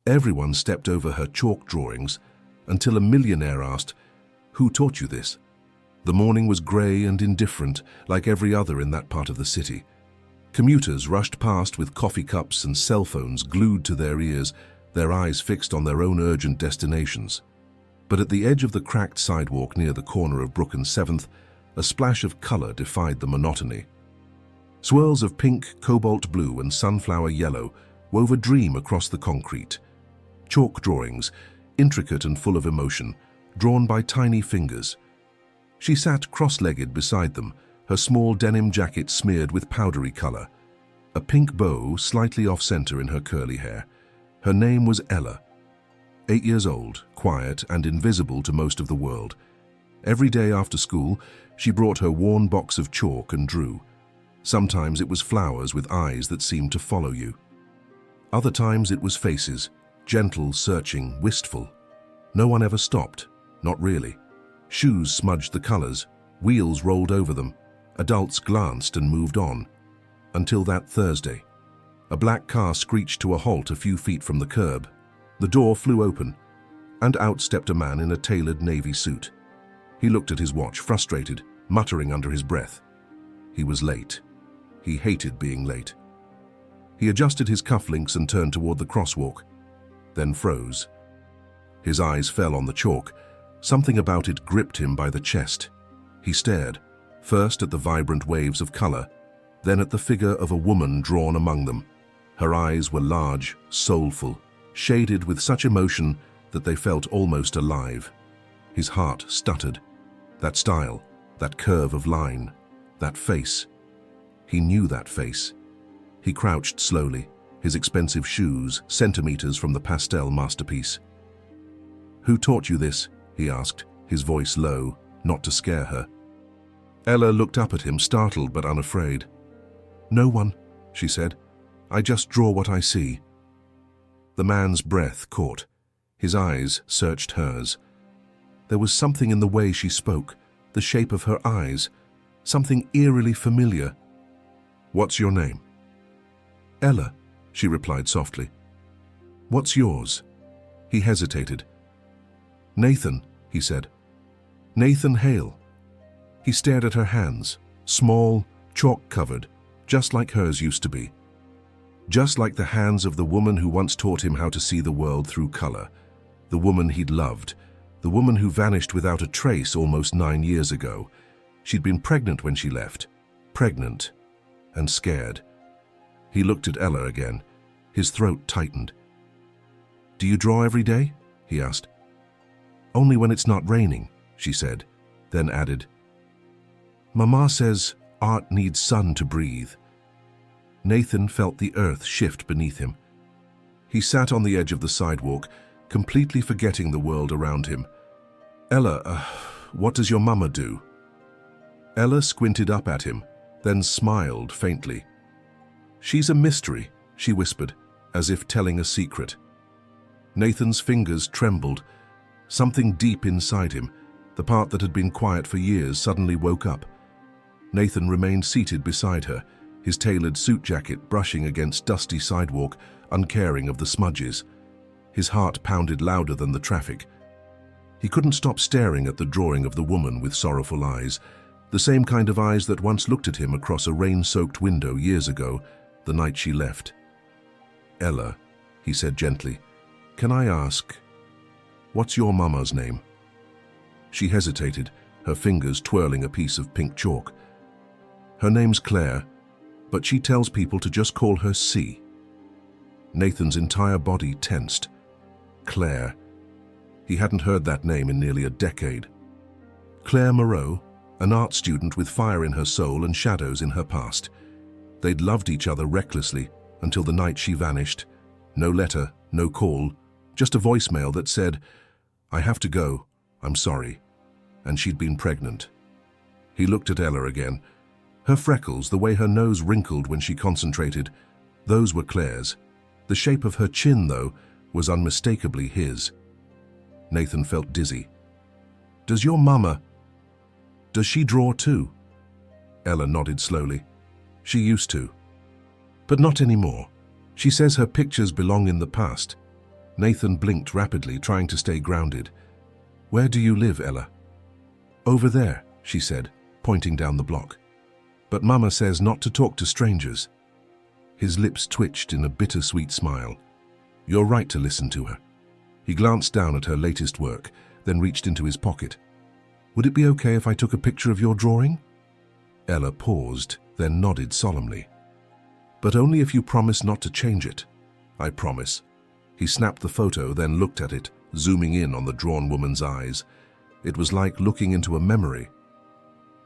Everyone stepped over her chalk drawings until a millionaire asked, "Who taught you this?" The morning was grey and indifferent, like every other in that part of the city. Commuters rushed past with coffee cups and cell phones glued to their ears, their eyes fixed on their own urgent destinations. But at the edge of the cracked sidewalk near the corner of Brook and 7th, a splash of colour defied the monotony. Swirls of pink, cobalt blue and sunflower yellow wove a dream across the concrete. Chalk drawings, intricate and full of emotion, drawn by tiny fingers. She sat cross-legged beside them, her small denim jacket smeared with powdery colour, a pink bow slightly off-centre in her curly hair. Her name was Ella. 8 years old, quiet and invisible to most of the world. Every day after school, she brought her worn box of chalk and drew. Sometimes it was flowers with eyes that seemed to follow you. Other times it was faces, gentle, searching, wistful. No one ever stopped, not really. Shoes smudged the colors, wheels rolled over them. Adults glanced and moved on. Until that Thursday. A black car screeched to a halt a few feet from the curb. The door flew open, and out stepped a man in a tailored navy suit. He looked at his watch, frustrated, muttering under his breath. He was late. He hated being late. He adjusted his cufflinks and turned toward the crosswalk, then froze. His eyes fell on the chalk. Something about it gripped him by the chest. He stared, first at the vibrant waves of color, then at the figure of a woman drawn among them. Her eyes were large, soulful, shaded with such emotion that they felt almost alive. His heart stuttered. That style, that curve of line, that face. He knew that face. He crouched slowly, his expensive shoes centimeters from the pastel masterpiece. "Who taught you this?" he asked, his voice low, not to scare her. Ella looked up at him, startled but unafraid. "No one," she said. "I just draw what I see." The man's breath caught. His eyes searched hers. There was something in the way she spoke, the shape of her eyes, something eerily familiar. "What's your name?" "Ella," she replied softly. "What's yours?" He hesitated. "Nathan," he said. "Nathan Hale." He stared at her hands, small, chalk-covered, just like hers used to be. Just like the hands of the woman who once taught him how to see the world through color, the woman he'd loved, the woman who vanished without a trace almost 9 years ago. She'd been pregnant when she left, pregnant and scared. He looked at Ella again, his throat tightened. "Do you draw every day?" he asked. "Only when it's not raining," she said, then added, "Mama says art needs sun to breathe." Nathan felt the earth shift beneath him. He sat on the edge of the sidewalk, completely forgetting the world around him. "Ella, what does your mama do?" Ella squinted up at him, then smiled faintly. "She's a mystery," she whispered, as if telling a secret. Nathan's fingers trembled. Something deep inside him, the part that had been quiet for years, suddenly woke up. Nathan remained seated beside her, his tailored suit jacket brushing against dusty sidewalk, uncaring of the smudges. His heart pounded louder than the traffic. He couldn't stop staring at the drawing of the woman with sorrowful eyes, the same kind of eyes that once looked at him across a rain-soaked window years ago, the night she left. "Ella," he said gently, "can I ask, what's your mama's name?" She hesitated, her fingers twirling a piece of pink chalk. "Her name's Claire, but she tells people to just call her C." Nathan's entire body tensed. Claire. He hadn't heard that name in nearly a decade. Claire Moreau, an art student with fire in her soul and shadows in her past. They'd loved each other recklessly until the night she vanished. No letter, no call, just a voicemail that said, "I have to go, I'm sorry," and she'd been pregnant. He looked at Ella again. Her freckles, the way her nose wrinkled when she concentrated, those were Claire's. The shape of her chin, though, was unmistakably his. Nathan felt dizzy. Does she draw too?" Ella nodded slowly. "She used to. But not anymore. She says her pictures belong in the past. Nathan blinked rapidly, trying to stay grounded. "Where do you live, Ella?" "Over there," she said, pointing down the block. "But Mama says not to talk to strangers." His lips twitched in a bittersweet smile. "You're right to listen to her." He glanced down at her latest work, then reached into his pocket. "Would it be okay if I took a picture of your drawing?" Ella paused, then nodded solemnly. "But only if you promise not to change it." "I promise." He snapped the photo, then looked at it, zooming in on the drawn woman's eyes. It was like looking into a memory.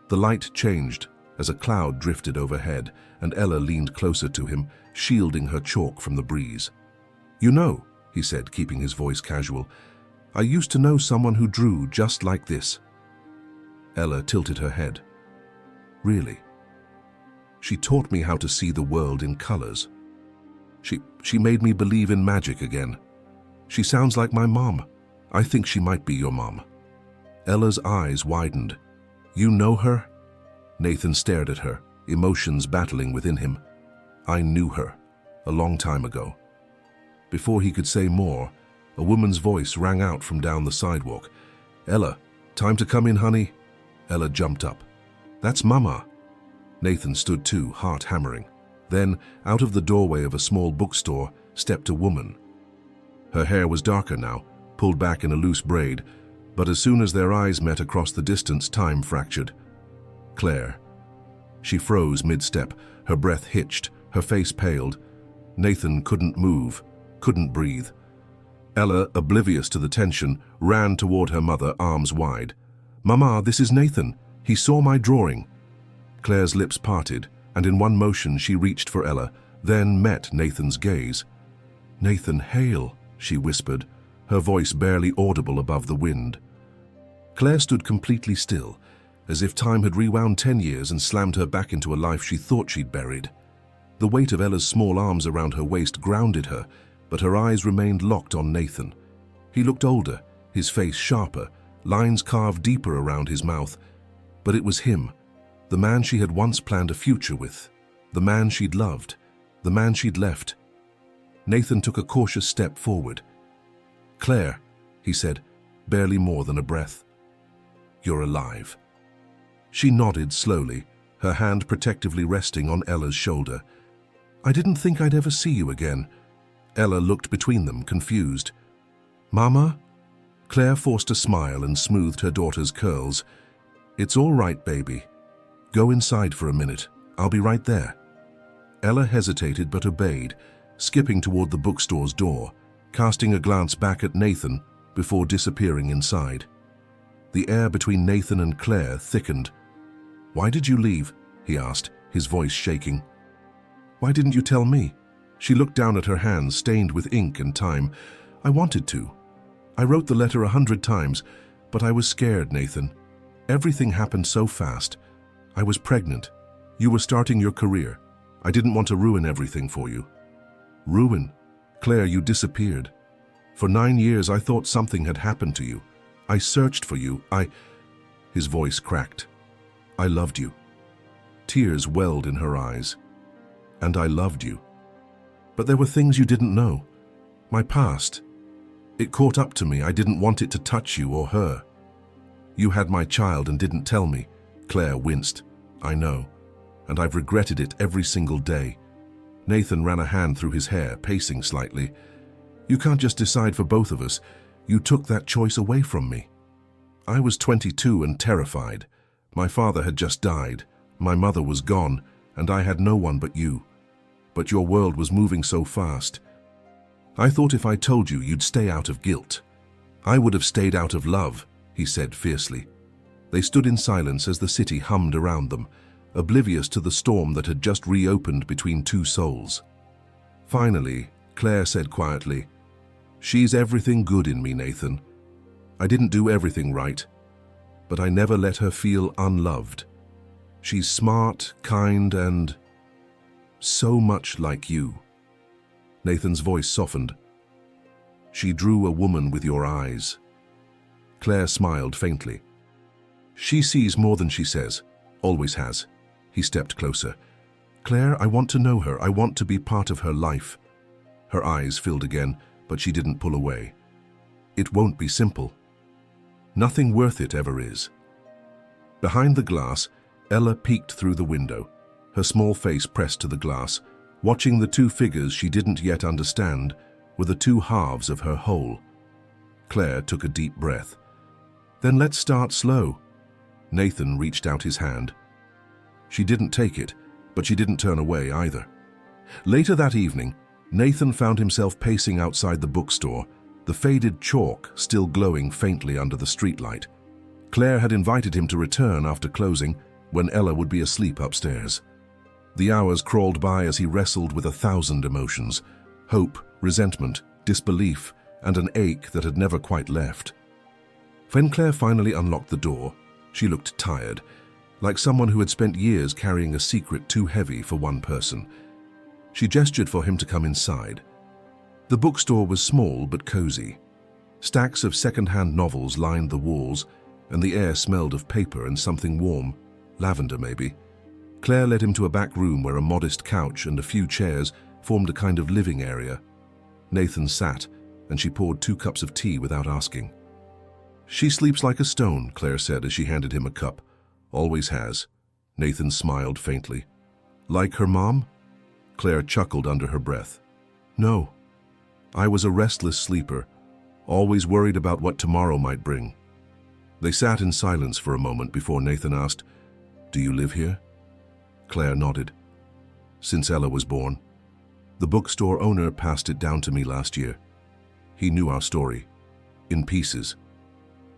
The light changed as a cloud drifted overhead, and Ella leaned closer to him, shielding her chalk from the breeze. "You know," he said, keeping his voice casual, "I used to know someone who drew just like this." Ella tilted her head. "Really?" "She taught me how to see the world in colors. She made me believe in magic again. She sounds like my mom. I think she might be your mom." Ella's eyes widened. "You know her?" Nathan stared at her, emotions battling within him. "I knew her, a long time ago." Before he could say more, a woman's voice rang out from down the sidewalk. "Ella, time to come in, honey." Ella jumped up. "That's Mama." Nathan stood too, heart hammering. Then, out of the doorway of a small bookstore, stepped a woman. Her hair was darker now, pulled back in a loose braid, but as soon as their eyes met across the distance, time fractured. Claire. She froze mid-step, her breath hitched, her face paled. Nathan couldn't move, couldn't breathe. Ella, oblivious to the tension, ran toward her mother, arms wide. "Mama, this is Nathan. He saw my drawing." Claire's lips parted, and in one motion she reached for Ella, then met Nathan's gaze. "Nathan Hale," she whispered, her voice barely audible above the wind. Claire stood completely still, as if time had rewound 10 years and slammed her back into a life she thought she'd buried. The weight of Ella's small arms around her waist grounded her, but her eyes remained locked on Nathan. He looked older, his face sharper, lines carved deeper around his mouth. But it was him, the man she had once planned a future with, the man she'd loved, the man she'd left. Nathan took a cautious step forward. "Claire," he said, barely more than a breath. "You're alive." She nodded slowly, her hand protectively resting on Ella's shoulder. "I didn't think I'd ever see you again." Ella looked between them, confused. "Mama?" Claire forced a smile and smoothed her daughter's curls. "It's all right, baby. Go inside for a minute. I'll be right there." Ella hesitated but obeyed, skipping toward the bookstore's door, casting a glance back at Nathan before disappearing inside. The air between Nathan and Claire thickened. "Why did you leave?" he asked, his voice shaking. "Why didn't you tell me?" She looked down at her hands, stained with ink and time. "I wanted to. I wrote the letter 100 times, but I was scared, Nathan. Everything happened so fast. I was pregnant. You were starting your career. I didn't want to ruin everything for you." "Ruin? Claire, you disappeared. For 9 years I thought something had happened to you. I searched for you. His voice cracked. "I loved you." Tears welled in her eyes. "And I loved you. But there were things you didn't know. My past. It caught up to me. I didn't want it to touch you or her. You had my child and didn't tell me." Claire winced. "I know. And I've regretted it every single day." Nathan ran a hand through his hair, pacing slightly. "You can't just decide for both of us. You took that choice away from me." "I was 22 and terrified. My father had just died. My mother was gone, and I had no one but you. But your world was moving so fast. I thought if I told you, you'd stay out of guilt." "I would have stayed out of love," he said fiercely. They stood in silence as the city hummed around them, oblivious to the storm that had just reopened between two souls. Finally, Claire said quietly, "She's everything good in me, Nathan. I didn't do everything right, but I never let her feel unloved. She's smart, kind, and so much like you." Nathan's voice softened. "She drew a woman with your eyes." Claire smiled faintly. "She sees more than she says, always has." He stepped closer. "Claire, I want to know her. I want to be part of her life." Her eyes filled again, but she didn't pull away. It won't be simple. Nothing worth it ever is. Behind the glass, Ella peeked through the window, her small face pressed to the glass, watching the two figures she didn't yet understand were the two halves of her whole. Claire took a deep breath. Then let's start slow. Nathan reached out his hand. She didn't take it, but she didn't turn away either. Later that evening, Nathan found himself pacing outside the bookstore, the faded chalk still glowing faintly under the streetlight. Claire had invited him to return after closing, when Ella would be asleep upstairs. The hours crawled by as he wrestled with 1,000 emotions: hope, resentment, disbelief, and an ache that had never quite left. When Claire finally unlocked the door, she looked tired, like someone who had spent years carrying a secret too heavy for one person. She gestured for him to come inside. The bookstore was small but cozy. Stacks of second-hand novels lined the walls, and the air smelled of paper and something warm, lavender maybe. Claire led him to a back room where a modest couch and a few chairs formed a kind of living area. Nathan sat, and she poured 2 cups of tea without asking. "She sleeps like a stone," Claire said as she handed him a cup. "Always has." Nathan smiled faintly. "Like her mom?" Claire chuckled under her breath. "No. I was a restless sleeper, always worried about what tomorrow might bring." They sat in silence for a moment before Nathan asked, "Do you live here?" Claire nodded. "Since Ella was born. The bookstore owner passed it down to me last year. He knew our story, in pieces.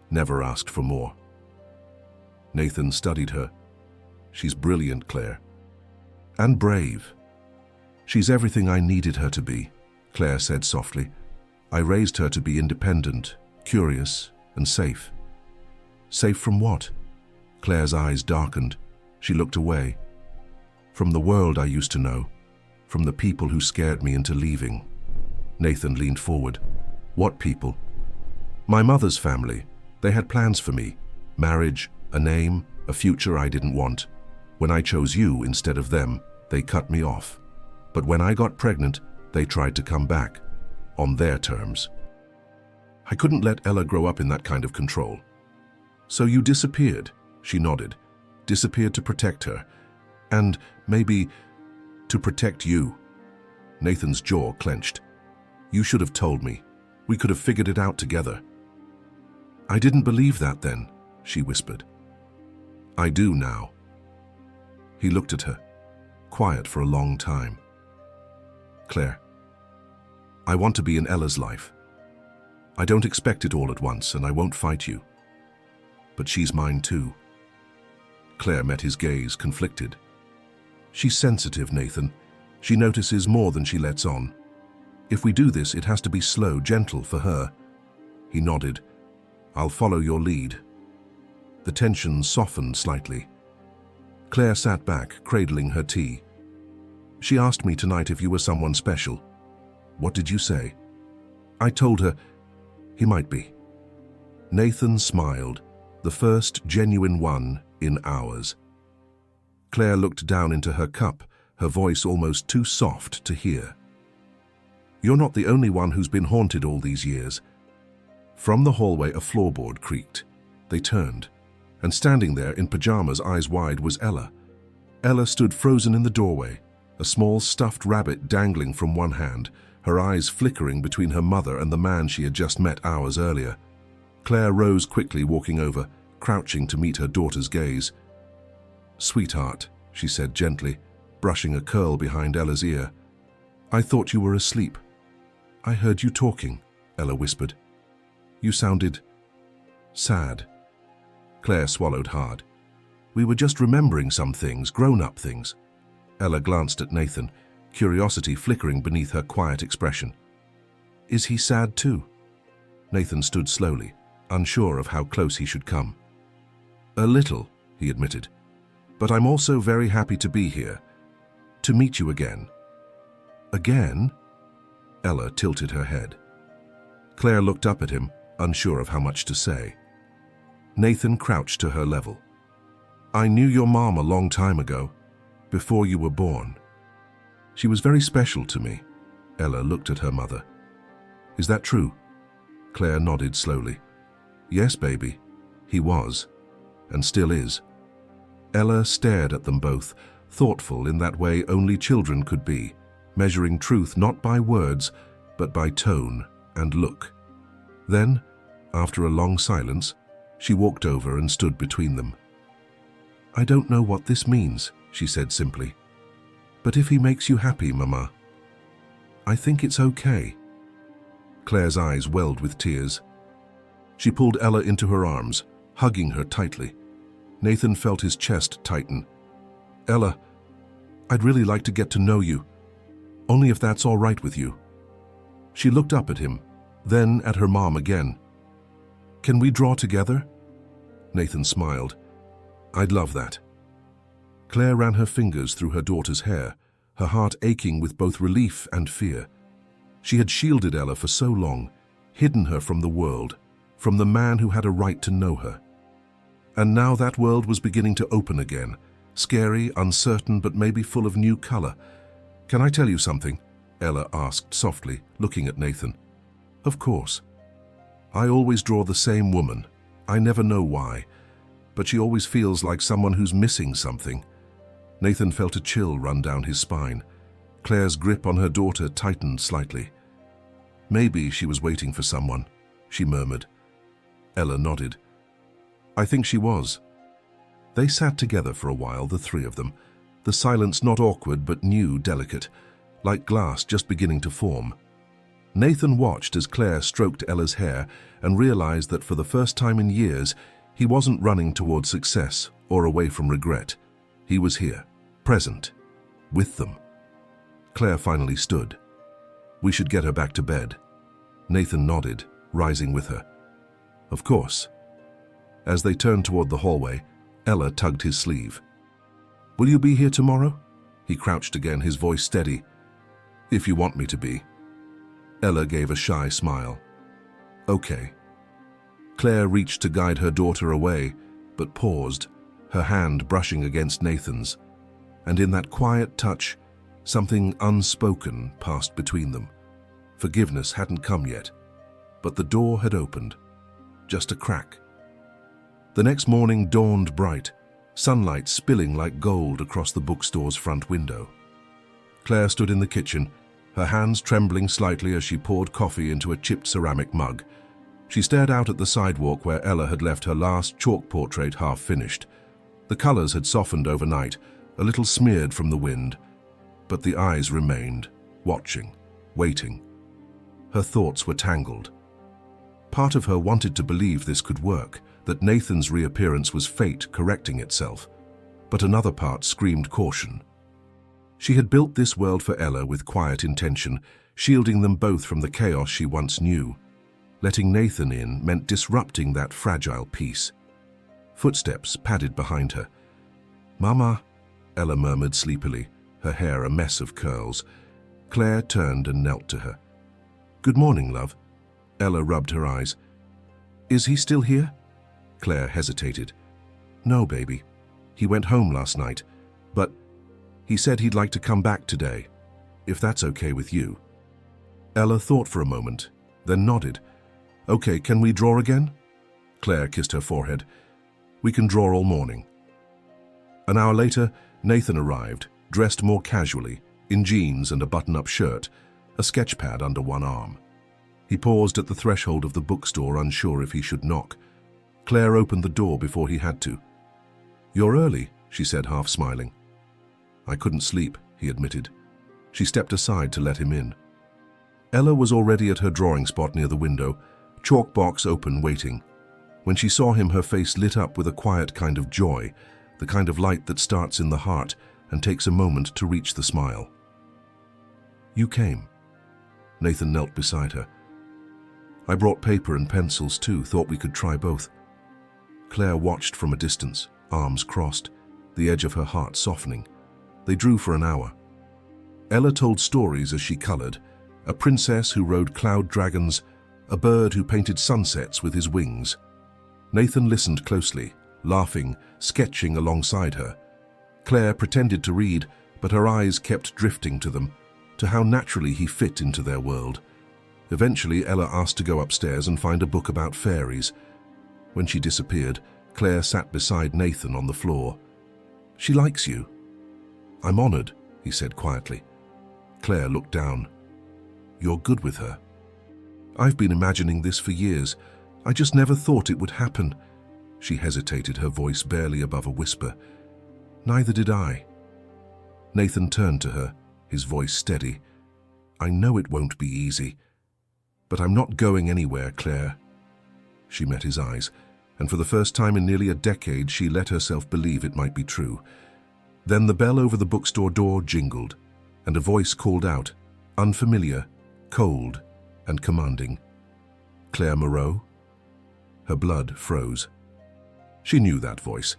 Never asked for more." Nathan studied her. "She's brilliant, Claire. And brave." "She's everything I needed her to be," Claire said softly. "I raised her to be independent, curious, and safe." "Safe from what?" Claire's eyes darkened. She looked away. "From the world I used to know. From the people who scared me into leaving." Nathan leaned forward. "What people?" "My mother's family. They had plans for me. Marriage, a name, a future I didn't want. When I chose you instead of them, they cut me off. But when I got pregnant, they tried to come back. On their terms. I couldn't let Ella grow up in that kind of control." "So you disappeared," she nodded. "Disappeared to protect her. And, maybe, to protect you." Nathan's jaw clenched. "You should have told me. We could have figured it out together." "I didn't believe that then," she whispered. "I do now." He looked at her, quiet for a long time. "Claire, I want to be in Ella's life. I don't expect it all at once, and I won't fight you. But she's mine too." Claire met his gaze, conflicted. "She's sensitive, Nathan. She notices more than she lets on. If we do this, it has to be slow, gentle for her." He nodded. "I'll follow your lead." The tension softened slightly. Claire sat back, cradling her tea. "She asked me tonight if you were someone special." "What did you say?" "I told her he might be." Nathan smiled, the first genuine one in hours. Claire looked down into her cup, her voice almost too soft to hear. "You're not the only one who's been haunted all these years." From the hallway, a floorboard creaked. They turned, and standing there in pajamas, eyes wide, was Ella. Ella stood frozen in the doorway, a small stuffed rabbit dangling from one hand, her eyes flickering between her mother and the man she had just met hours earlier. Claire rose quickly, walking over, crouching to meet her daughter's gaze. "Sweetheart," she said gently, brushing a curl behind Ella's ear. "I thought you were asleep." "I heard you talking," Ella whispered. "You sounded sad." Claire swallowed hard. "We were just remembering some things, grown-up things." Ella glanced at Nathan, curiosity flickering beneath her quiet expression. "Is he sad too?" Nathan stood slowly, unsure of how close he should come. "A little," he admitted. "But I'm also very happy to be here. To meet you again." "Again?" Ella tilted her head. Claire looked up at him, unsure of how much to say. Nathan crouched to her level. "I knew your mom a long time ago, before you were born. She was very special to me." Ella looked at her mother. Is that true? Claire nodded slowly. Yes, baby. He was, and still is. Ella stared at them both, thoughtful in that way only children could be, measuring truth not by words, but by tone and look. Then, after a long silence, she walked over and stood between them. I don't know what this means, she said simply. But if he makes you happy, Mama, I think it's okay. Claire's eyes welled with tears. She pulled Ella into her arms, hugging her tightly. Nathan felt his chest tighten. Ella, I'd really like to get to know you, only if that's all right with you. She looked up at him, then at her mom again. Can we draw together? Nathan smiled. I'd love that. Claire ran her fingers through her daughter's hair, her heart aching with both relief and fear. She had shielded Ella for so long, hidden her from the world, from the man who had a right to know her. And now that world was beginning to open again, scary, uncertain, but maybe full of new color. Can I tell you something? Ella asked softly, looking at Nathan. Of course. I always draw the same woman. I never know why, but she always feels like someone who's missing something. Nathan felt a chill run down his spine. Claire's grip on her daughter tightened slightly. Maybe she was waiting for someone, she murmured. Ella nodded. I think she was. They sat together for a while, the three of them, the silence not awkward but new, delicate, like glass just beginning to form. Nathan watched as Claire stroked Ella's hair and realized that for the first time in years, he wasn't running towards success or away from regret. He was here, present, with them. Claire finally stood. We should get her back to bed. Nathan nodded, rising with her. Of course. As they turned toward the hallway, Ella tugged his sleeve. Will you be here tomorrow? He crouched again, his voice steady. If you want me to be. Ella gave a shy smile. Okay. Claire reached to guide her daughter away, but paused, her hand brushing against Nathan's. And in that quiet touch, something unspoken passed between them. Forgiveness hadn't come yet, but the door had opened. Just a crack. The next morning dawned bright, sunlight spilling like gold across the bookstore's front window. Claire stood in the kitchen, her hands trembling slightly as she poured coffee into a chipped ceramic mug. She stared out at the sidewalk where Ella had left her last chalk portrait half finished. The colors had softened overnight, a little smeared from the wind, but the eyes remained, watching, waiting. Her thoughts were tangled. Part of her wanted to believe this could work, that Nathan's reappearance was fate correcting itself, but another part screamed caution. She had built this world for Ella with quiet intention, shielding them both from the chaos she once knew. Letting Nathan in meant disrupting that fragile peace. Footsteps padded behind her. Mama, Ella murmured sleepily, her hair a mess of curls. Claire turned and knelt to her. Good morning, love. Ella rubbed her eyes. Is he still here? Claire hesitated. No, baby. He went home last night, but he said he'd like to come back today, if that's okay with you. Ella thought for a moment, then nodded. Okay, can we draw again? Claire kissed her forehead. We can draw all morning. An hour later, Nathan arrived, dressed more casually, in jeans and a button-up shirt, a sketch pad under one arm. He paused at the threshold of the bookstore, unsure if he should knock. Claire opened the door before he had to. You're early, she said, half smiling. I couldn't sleep, he admitted. She stepped aside to let him in. Ella was already at her drawing spot near the window, chalk box open, waiting. When she saw him, her face lit up with a quiet kind of joy, the kind of light that starts in the heart and takes a moment to reach the smile. You came. Nathan knelt beside her. I brought paper and pencils too, thought we could try both. Claire watched from a distance, arms crossed, the edge of her heart softening. They drew for an hour. Ella told stories as she colored, a princess who rode cloud dragons, a bird who painted sunsets with his wings. Nathan listened closely, laughing, sketching alongside her. Claire pretended to read, but her eyes kept drifting to them, to how naturally he fit into their world. Eventually, Ella asked to go upstairs and find a book about fairies. When she disappeared, Claire sat beside Nathan on the floor. "She likes you." "I'm honored," he said quietly. Claire looked down. "You're good with her." "I've been imagining this for years. I just never thought it would happen." She hesitated, her voice barely above a whisper. "Neither did I." Nathan turned to her, his voice steady. "I know it won't be easy, but I'm not going anywhere, Claire." She met his eyes, and for the first time in nearly a decade, she let herself believe it might be true. Then the bell over the bookstore door jingled, and a voice called out, unfamiliar, cold, and commanding. "Claire Moreau?" Her blood froze. She knew that voice.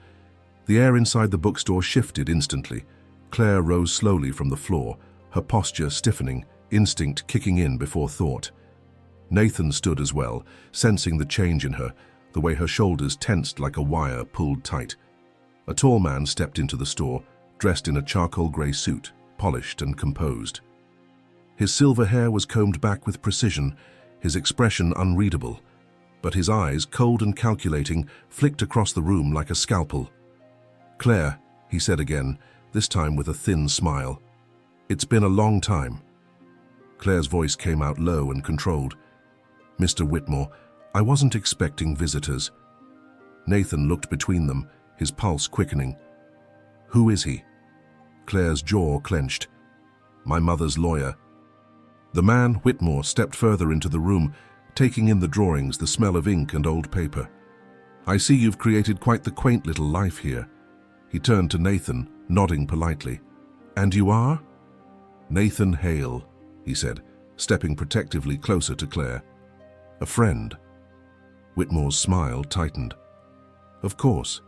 The air inside the bookstore shifted instantly. Claire rose slowly from the floor, her posture stiffening, instinct kicking in before thought. Nathan stood as well, sensing the change in her, the way her shoulders tensed like a wire pulled tight. A tall man stepped into the store, dressed in a charcoal grey suit, polished and composed. His silver hair was combed back with precision, his expression unreadable, but his eyes, cold and calculating, flicked across the room like a scalpel. "Claire," he said again, this time with a thin smile. "It's been a long time." Claire's voice came out low and controlled. "Mr. Whitmore, I wasn't expecting visitors." Nathan looked between them, his pulse quickening. "Who is he?" Claire's jaw clenched. "My mother's lawyer." The man, Whitmore, stepped further into the room, taking in the drawings, the smell of ink and old paper. "I see you've created quite the quaint little life here." He turned to Nathan, nodding politely. "And you are?" "Nathan Hale," he said, stepping protectively closer to Claire. "A friend." Whitmore's smile tightened. "Of course."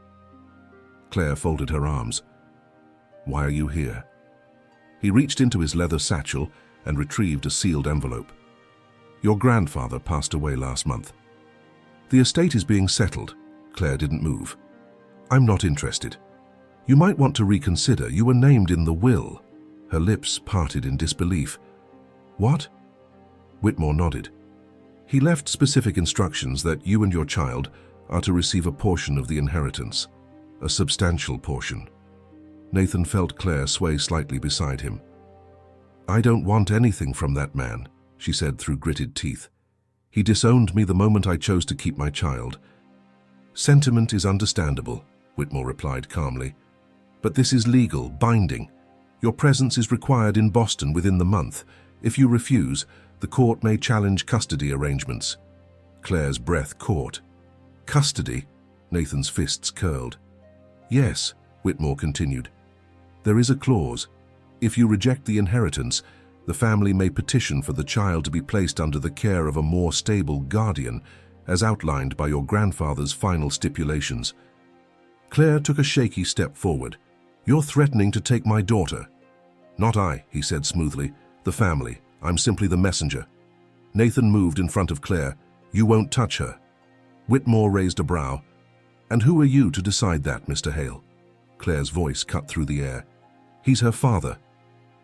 Claire folded her arms. "Why are you here?" He reached into his leather satchel and retrieved a sealed envelope. "Your grandfather passed away last month. The estate is being settled." Claire didn't move. "I'm not interested. You might want to reconsider. You were named in the will." Her lips parted in disbelief. "What?" Whitmore nodded. "He left specific instructions that you and your child are to receive a portion of the inheritance, a substantial portion." Nathan felt Claire sway slightly beside him. "I don't want anything from that man," she said through gritted teeth. "He disowned me the moment I chose to keep my child." "Sentiment is understandable," Whitmore replied calmly. "But this is legal, binding. Your presence is required in Boston within the month. If you refuse, the court may challenge custody arrangements." Claire's breath caught. "Custody?" Nathan's fists curled. "Yes," Whitmore continued. "There is a clause. If you reject the inheritance, the family may petition for the child to be placed under the care of a more stable guardian, as outlined by your grandfather's final stipulations." Claire took a shaky step forward. "You're threatening to take my daughter." "Not I," he said smoothly. "The family. I'm simply the messenger." Nathan moved in front of Claire. "You won't touch her." Whitmore raised a brow. "And who are you to decide that, Mr. Hale?" Claire's voice cut through the air. "He's her father."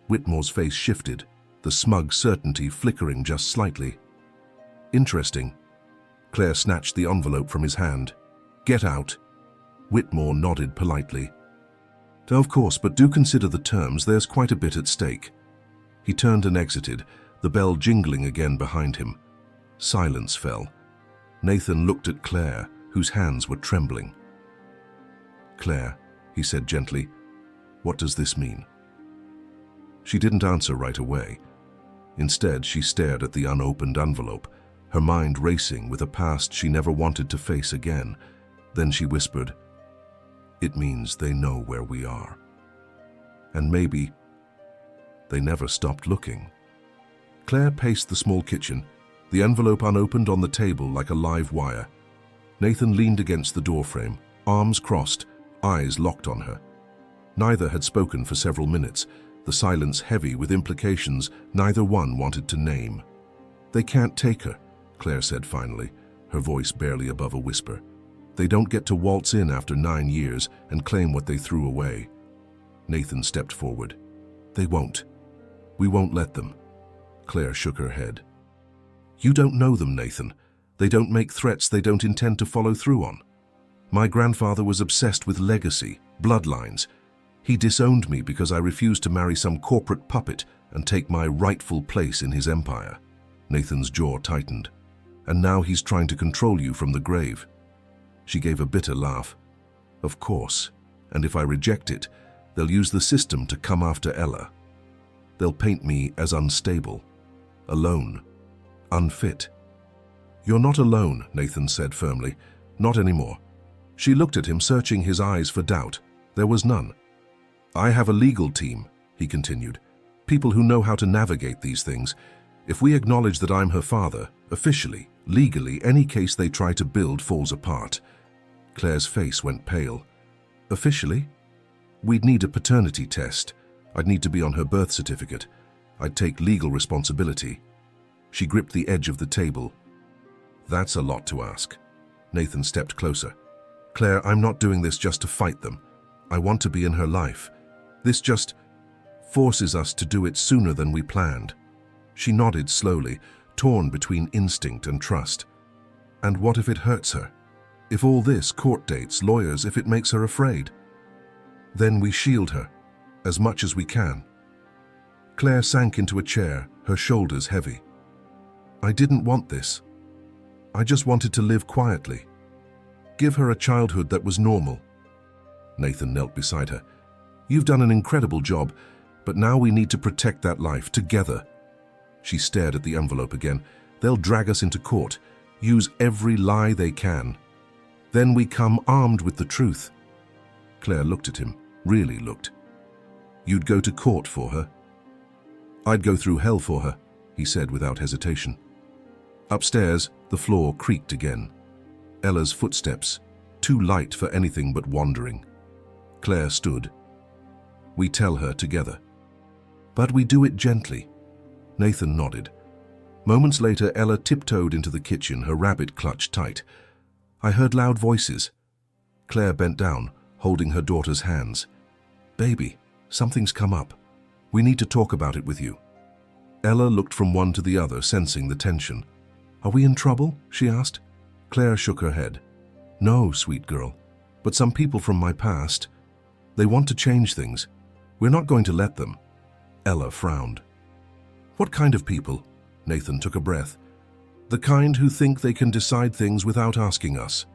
Whitmore's face shifted, the smug certainty flickering just slightly. "Interesting." Claire snatched the envelope from his hand. "Get out." Whitmore nodded politely. "Of course, but do consider the terms. There's quite a bit at stake." He turned and exited, the bell jingling again behind him. Silence fell. Nathan looked at Claire, whose hands were trembling. "Claire," he said gently, "what does this mean?" She didn't answer right away. Instead, she stared at the unopened envelope, her mind racing with a past she never wanted to face again. Then she whispered, "It means they know where we are. And maybe they never stopped looking." Claire paced the small kitchen, the envelope unopened on the table like a live wire. Nathan leaned against the doorframe, arms crossed, eyes locked on her. Neither had spoken for several minutes, the silence heavy with implications neither one wanted to name. "They can't take her," Claire said finally, her voice barely above a whisper. "They don't get to waltz in after 9 years and claim what they threw away." Nathan stepped forward. "They won't. We won't let them." Claire shook her head. You don't know them, Nathan. They don't make threats they don't intend to follow through on. My grandfather was obsessed with legacy, bloodlines. He disowned me because I refused to marry some corporate puppet and take my rightful place in his empire. Nathan's jaw tightened. And now he's trying to control you from the grave. She gave a bitter laugh. Of course. And if I reject it, they'll use the system to come after Ella. They'll paint me as unstable, alone, unfit. You're not alone, Nathan said firmly. Not anymore. She looked at him, searching his eyes for doubt. There was none. I have a legal team, he continued. People who know how to navigate these things. If we acknowledge that I'm her father, officially, legally, any case they try to build falls apart. Claire's face went pale. Officially? We'd need a paternity test. I'd need to be on her birth certificate. I'd take legal responsibility. She gripped the edge of the table. That's a lot to ask. Nathan stepped closer. Claire, I'm not doing this just to fight them. I want to be in her life. This just forces us to do it sooner than we planned. She nodded slowly, torn between instinct and trust. And what if it hurts her? If all this, court dates, lawyers, if it makes her afraid? Then we shield her, as much as we can. Claire sank into a chair, her shoulders heavy. I didn't want this. I just wanted to live quietly. Give her a childhood that was normal. Nathan knelt beside her. You've done an incredible job, but now we need to protect that life together. She stared at the envelope again. They'll drag us into court, use every lie they can. Then we come armed with the truth. Claire looked at him, really looked. You'd go to court for her? I'd go through hell for her, he said without hesitation. Upstairs, the floor creaked again. Ella's footsteps, too light for anything but wandering. Claire stood. We tell her together. But we do it gently. Nathan nodded. Moments later, Ella tiptoed into the kitchen, her rabbit clutched tight. I heard loud voices. Claire bent down, holding her daughter's hands. Baby, something's come up. We need to talk about it with you. Ella looked from one to the other, sensing the tension. Are we in trouble? She asked. Claire shook her head. No, sweet girl, but some people from my past, they want to change things. We're not going to let them. Ella frowned. What kind of people? Nathan took a breath. The kind who think they can decide things without asking us.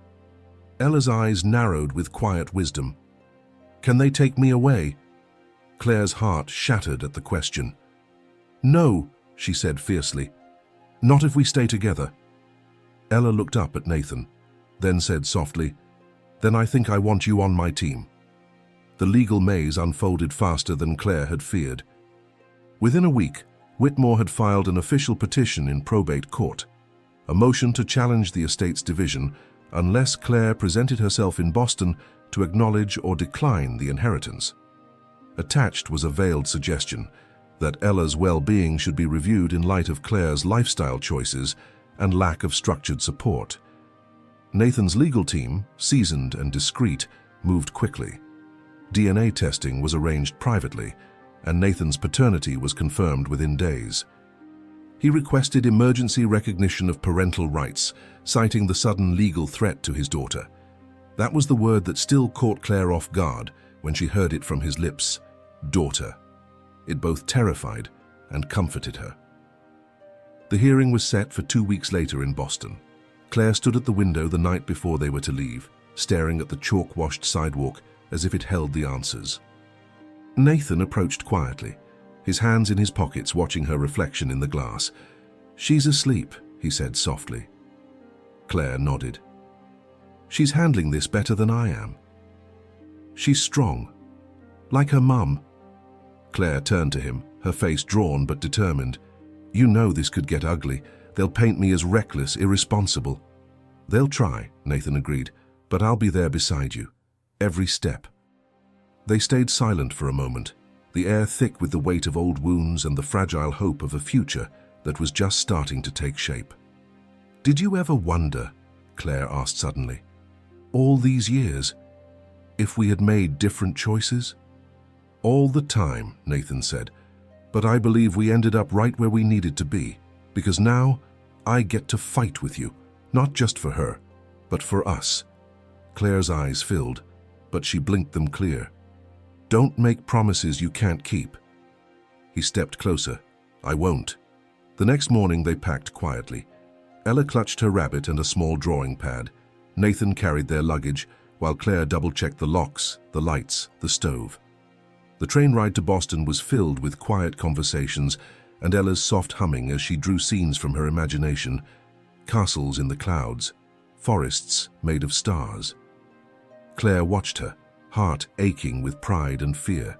Ella's eyes narrowed with quiet wisdom. Can they take me away? Claire's heart shattered at the question. No, she said fiercely. Not if we stay together. Ella looked up at Nathan, then said softly, Then I think I want you on my team. The legal maze unfolded faster than Claire had feared. Within a week, Whitmore had filed an official petition in probate court, a motion to challenge the estate's division unless Claire presented herself in Boston to acknowledge or decline the inheritance. Attached was a veiled suggestion that Ella's well-being should be reviewed in light of Claire's lifestyle choices and lack of structured support. Nathan's legal team, seasoned and discreet, moved quickly. DNA testing was arranged privately, and Nathan's paternity was confirmed within days. He requested emergency recognition of parental rights, citing the sudden legal threat to his daughter. That was the word that still caught Claire off guard when she heard it from his lips, daughter. It both terrified and comforted her. The hearing was set for 2 weeks later in Boston. Claire stood at the window the night before they were to leave, staring at the chalk-washed sidewalk as if it held the answers. Nathan approached quietly, his hands in his pockets, watching her reflection in the glass. She's asleep, he said softly. Claire nodded. She's handling this better than I am. She's strong, like her mum. Claire turned to him, her face drawn but determined. You know this could get ugly. They'll paint me as reckless, irresponsible. They'll try, Nathan agreed, but I'll be there beside you, every step. They stayed silent for a moment, the air thick with the weight of old wounds and the fragile hope of a future that was just starting to take shape. Did you ever wonder, Claire asked suddenly, all these years, if we had made different choices? All the time, Nathan said, but I believe we ended up right where we needed to be, because now I get to fight with you, not just for her, but for us." Claire's eyes filled, but she blinked them clear. "Don't make promises you can't keep." He stepped closer. "I won't." The next morning they packed quietly. Ella clutched her rabbit and a small drawing pad. Nathan carried their luggage, while Claire double-checked the locks, the lights, the stove. The train ride to Boston was filled with quiet conversations and Ella's soft humming as she drew scenes from her imagination. Castles in the clouds, forests made of stars. Claire watched her, heart aching with pride and fear.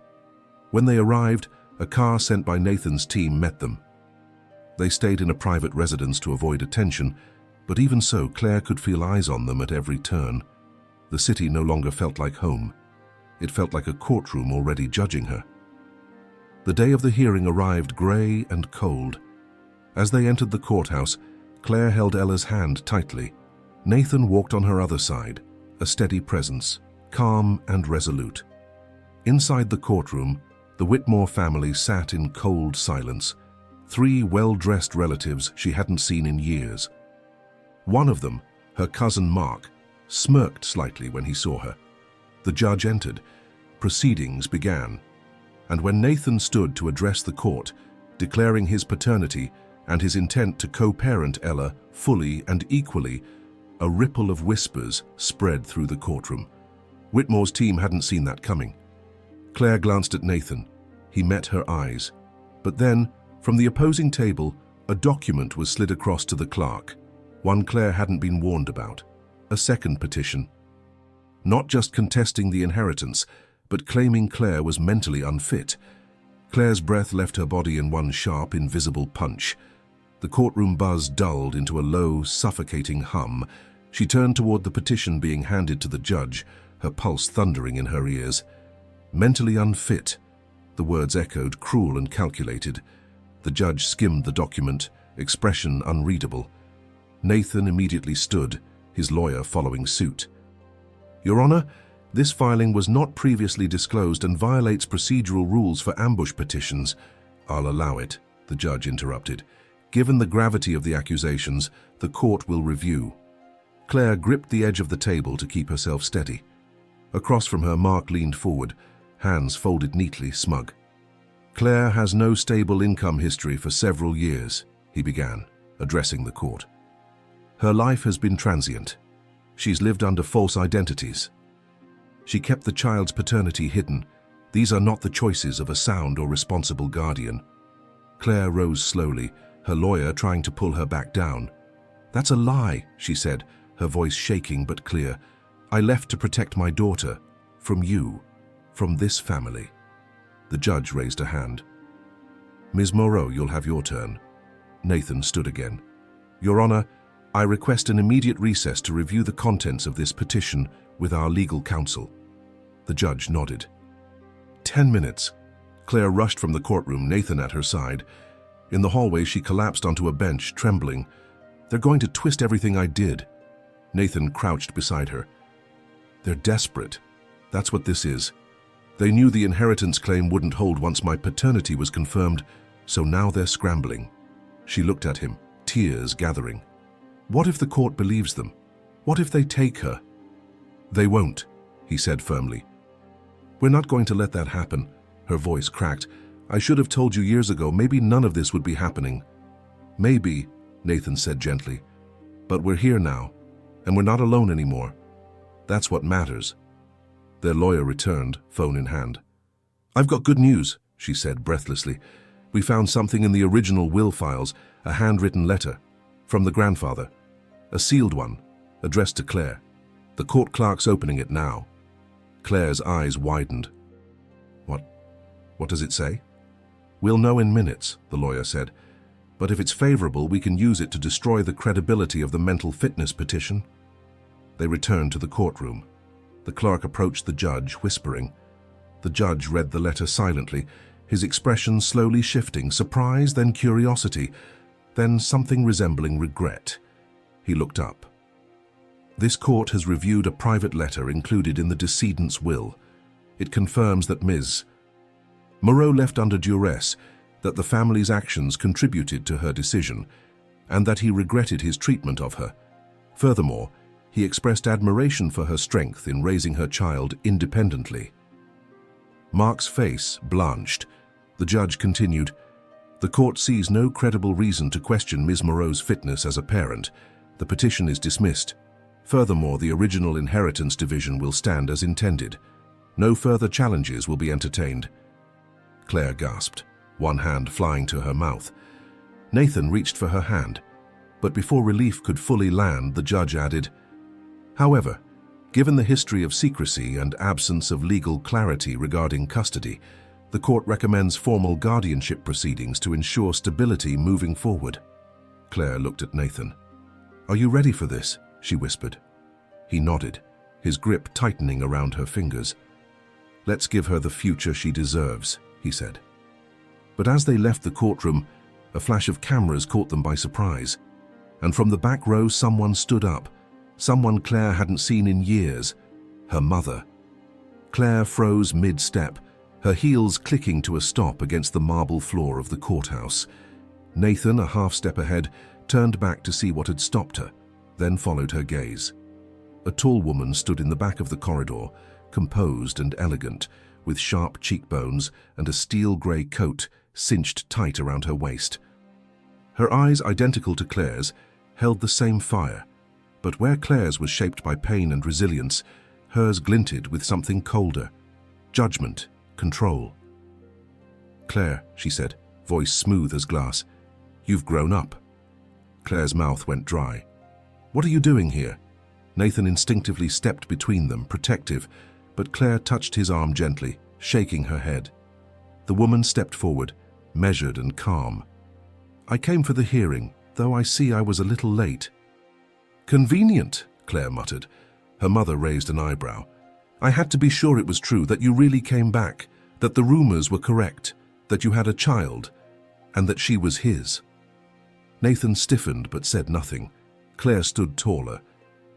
When they arrived, a car sent by Nathan's team met them. They stayed in a private residence to avoid attention, but even so, Claire could feel eyes on them at every turn. The city no longer felt like home. It felt like a courtroom already judging her. The day of the hearing arrived gray and cold. As they entered the courthouse, Claire held Ella's hand tightly. Nathan walked on her other side, a steady presence, calm and resolute. Inside the courtroom, the Whitmore family sat in cold silence, 3 well-dressed relatives she hadn't seen in years. One of them, her cousin Mark, smirked slightly when he saw her. The judge entered. Proceedings began. And when Nathan stood to address the court, declaring his paternity and his intent to co-parent Ella fully and equally, a ripple of whispers spread through the courtroom. Whitmore's team hadn't seen that coming. Claire glanced at Nathan. He met her eyes. But then, from the opposing table, a document was slid across to the clerk, one Claire hadn't been warned about. A second petition. Not just contesting the inheritance, but claiming Claire was mentally unfit. Claire's breath left her body in one sharp, invisible punch. The courtroom buzz dulled into a low, suffocating hum. She turned toward the petition being handed to the judge, her pulse thundering in her ears. Mentally unfit. The words echoed, cruel and calculated. The judge skimmed the document, expression unreadable. Nathan immediately stood, his lawyer following suit. "Your Honor, this filing was not previously disclosed and violates procedural rules for ambush petitions." "I'll allow it," the judge interrupted. "Given the gravity of the accusations, the court will review." Claire gripped the edge of the table to keep herself steady. Across from her, Mark leaned forward, hands folded neatly, smug. "Claire has no stable income history for several years," he began, addressing the court. "Her life has been transient. She's lived under false identities. She kept the child's paternity hidden. These are not the choices of a sound or responsible guardian." Claire rose slowly, her lawyer trying to pull her back down. "That's a lie," she said, her voice shaking but clear. "I left to protect my daughter. From you. From this family." The judge raised a hand. "Ms. Moreau, you'll have your turn." Nathan stood again. "Your Honor, I request an immediate recess to review the contents of this petition with our legal counsel." The judge nodded. 10 minutes. Claire rushed from the courtroom, Nathan at her side. In the hallway, she collapsed onto a bench, trembling. "They're going to twist everything I did." Nathan crouched beside her. "They're desperate. That's what this is. They knew the inheritance claim wouldn't hold once my paternity was confirmed, so now they're scrambling." She looked at him, tears gathering. "What if the court believes them? What if they take her?" "They won't," he said firmly. "We're not going to let that happen." Her voice cracked. "I should have told you years ago, maybe none of this would be happening." "Maybe," Nathan said gently. "But we're here now, and we're not alone anymore. That's what matters." Their lawyer returned, phone in hand. "I've got good news," she said breathlessly. "We found something in the original will files, a handwritten letter. From the grandfather. A sealed one, addressed to Claire. The court clerk's opening it now." Claire's eyes widened. What does it say?" "We'll know in minutes," the lawyer said. "But if it's favorable, we can use it to destroy the credibility of the mental fitness petition." They returned to the courtroom. The clerk approached the judge, whispering. The judge read the letter silently, his expression slowly shifting, surprise, then curiosity, then something resembling regret. He looked up. "This court has reviewed a private letter included in the decedent's will. It confirms that Ms. Moreau left under duress, that the family's actions contributed to her decision, and that he regretted his treatment of her. Furthermore, he expressed admiration for her strength in raising her child independently. Mark's face blanched. The judge continued, "The court sees no credible reason to question Ms. Moreau's fitness as a parent. The petition is dismissed. Furthermore, the original inheritance division will stand as intended. No further challenges will be entertained." Claire gasped, one hand flying to her mouth. Nathan reached for her hand, but before relief could fully land, the judge added, "However, given the history of secrecy and absence of legal clarity regarding custody, the court recommends formal guardianship proceedings to ensure stability moving forward." Claire looked at Nathan. "Are you ready for this?" she whispered. He nodded, his grip tightening around her fingers. "Let's give her the future she deserves," he said. But as they left the courtroom, a flash of cameras caught them by surprise, and from the back row someone stood up, someone Claire hadn't seen in years, her mother. Claire froze mid-step, her heels clicking to a stop against the marble floor of the courthouse. Nathan, a half-step ahead, turned back to see what had stopped her, then followed her gaze. A tall woman stood in the back of the corridor, composed and elegant, with sharp cheekbones and a steel-grey coat cinched tight around her waist. Her eyes, identical to Claire's, held the same fire, but where Claire's was shaped by pain and resilience, hers glinted with something colder: judgment, control. "Claire," she said, voice smooth as glass, "you've grown up." Claire's mouth went dry. "What are you doing here?" Nathan instinctively stepped between them, protective, but Claire touched his arm gently, shaking her head. The woman stepped forward, measured and calm. "I came for the hearing, though I see I was a little late." "Convenient," Claire muttered. Her mother raised an eyebrow. "I had to be sure it was true, that you really came back, that the rumors were correct, that you had a child, and that she was his." Nathan stiffened but said nothing. Claire stood taller.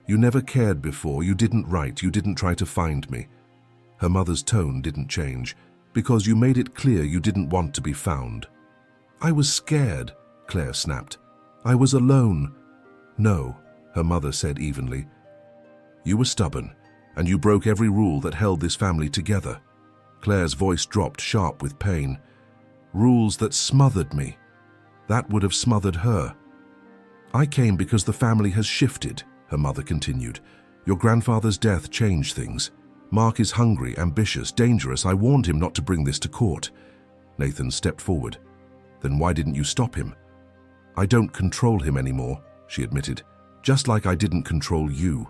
"You never cared before, you didn't write, you didn't try to find me." Her mother's tone didn't change, "because you made it clear you didn't want to be found." "I was scared," Claire snapped. "I was alone." "No," her mother said evenly. "You were stubborn, and you broke every rule that held this family together." Claire's voice dropped sharp with pain. "Rules that smothered me. That would have smothered her." "I came because the family has shifted," her mother continued. "Your grandfather's death changed things. Mark is hungry, ambitious, dangerous. I warned him not to bring this to court." Nathan stepped forward. "Then why didn't you stop him?" "I don't control him anymore," she admitted, "just like I didn't control you."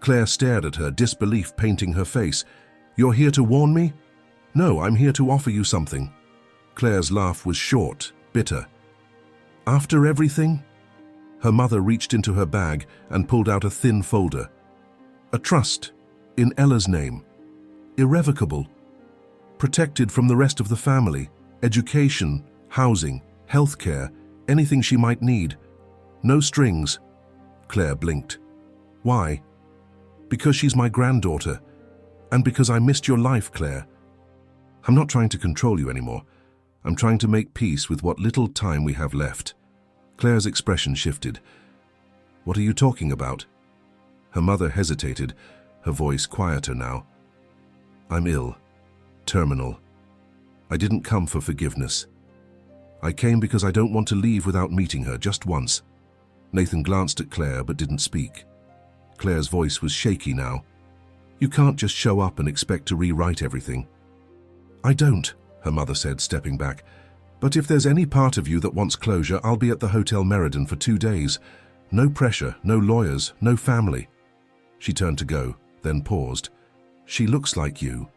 Claire stared at her, disbelief painting her face. "You're here to warn me?" "No, I'm here to offer you something." Claire's laugh was short, bitter. "After everything?" Her mother reached into her bag and pulled out a thin folder. "A trust, in Ella's name. Irrevocable. Protected from the rest of the family. Education, housing, healthcare, anything she might need. No strings." Claire blinked. "Why?" "Because she's my granddaughter. And because I missed your life, Claire. I'm not trying to control you anymore. I'm trying to make peace with what little time we have left." Claire's expression shifted. "What are you talking about?" Her mother hesitated, her voice quieter now. "I'm ill. Terminal. I didn't come for forgiveness. I came because I don't want to leave without meeting her, just once." Nathan glanced at Claire but didn't speak. Claire's voice was shaky now. "You can't just show up and expect to rewrite everything." "I don't," her mother said, stepping back. "But if there's any part of you that wants closure, I'll be at the Hotel Meriden for 2 days. No pressure, no lawyers, no family." She turned to go, then paused. "She looks like you."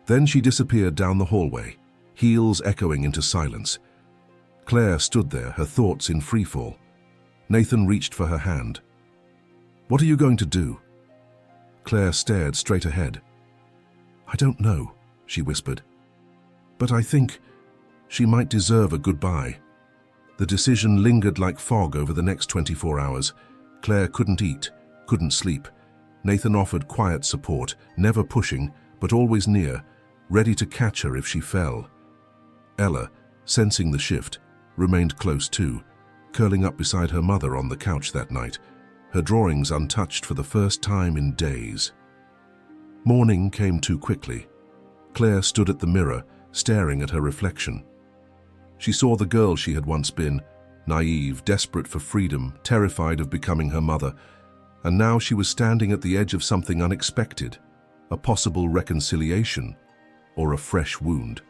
Then she disappeared down the hallway, heels echoing into silence. Claire stood there, her thoughts in freefall. Nathan reached for her hand. "What are you going to do?" Claire stared straight ahead. "I don't know," she whispered. "But I think she might deserve a goodbye." The decision lingered like fog over the next 24 hours. Claire couldn't eat, couldn't sleep. Nathan offered quiet support, never pushing, but always near, ready to catch her if she fell. Ella, sensing the shift, remained close too, curling up beside her mother on the couch that night, her drawings untouched for the first time in days. Morning came too quickly. Claire stood at the mirror, staring at her reflection. She saw the girl she had once been, naive, desperate for freedom, terrified of becoming her mother, and now she was standing at the edge of something unexpected, a possible reconciliation or a fresh wound.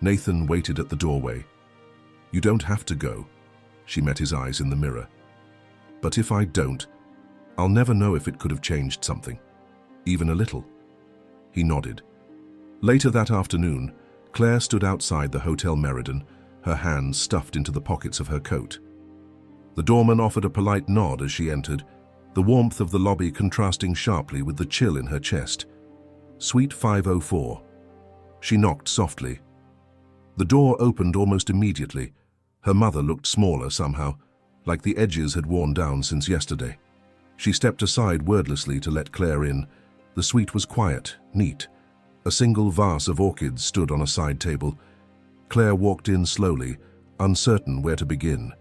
Nathan waited at the doorway. "You don't have to go," she met his eyes in the mirror. "But if I don't, I'll never know if it could have changed something, even a little." He nodded. Later that afternoon, Claire stood outside the Hotel Meriden, her hands stuffed into the pockets of her coat. The doorman offered a polite nod as she entered, the warmth of the lobby contrasting sharply with the chill in her chest. "Suite 504. She knocked softly. The door opened almost immediately. Her mother looked smaller somehow, like the edges had worn down since yesterday. She stepped aside wordlessly to let Claire in. The suite was quiet, neat. A single vase of orchids stood on a side table. Claire walked in slowly, uncertain where to begin.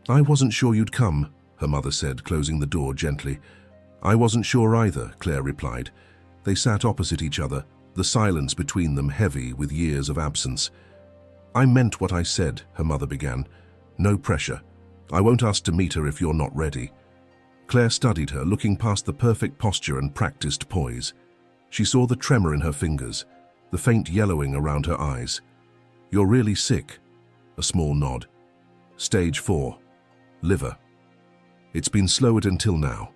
"I wasn't sure you'd come," her mother said, closing the door gently. "I wasn't sure either," Claire replied. They sat opposite each other, the silence between them heavy with years of absence. "I meant what I said," her mother began. "No pressure. I won't ask to meet her if you're not ready." Claire studied her, looking past the perfect posture and practiced poise. She saw the tremor in her fingers, the faint yellowing around her eyes. "You're really sick?" A small nod. "Stage 4. Liver." "It's been slow until now."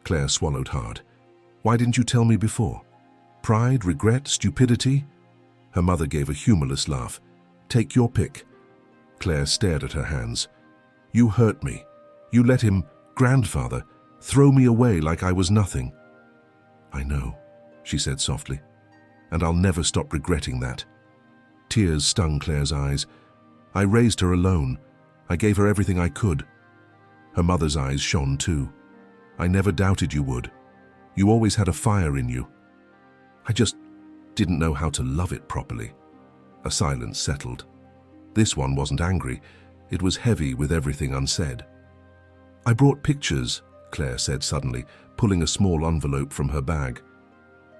Claire swallowed hard. "Why didn't you tell me before? Pride, regret, stupidity?" Her mother gave a humorless laugh. "Take your pick." Claire stared at her hands. "You hurt me. You let him, grandfather, throw me away like I was nothing." "I know," she said softly, "and I'll never stop regretting that." Tears stung Claire's eyes. "I raised her alone. I gave her everything I could." Her mother's eyes shone too. "I never doubted you would. You always had a fire in you. I just didn't know how to love it properly." A silence settled. This one wasn't angry. It was heavy with everything unsaid. "I brought pictures," Claire said suddenly, pulling a small envelope from her bag.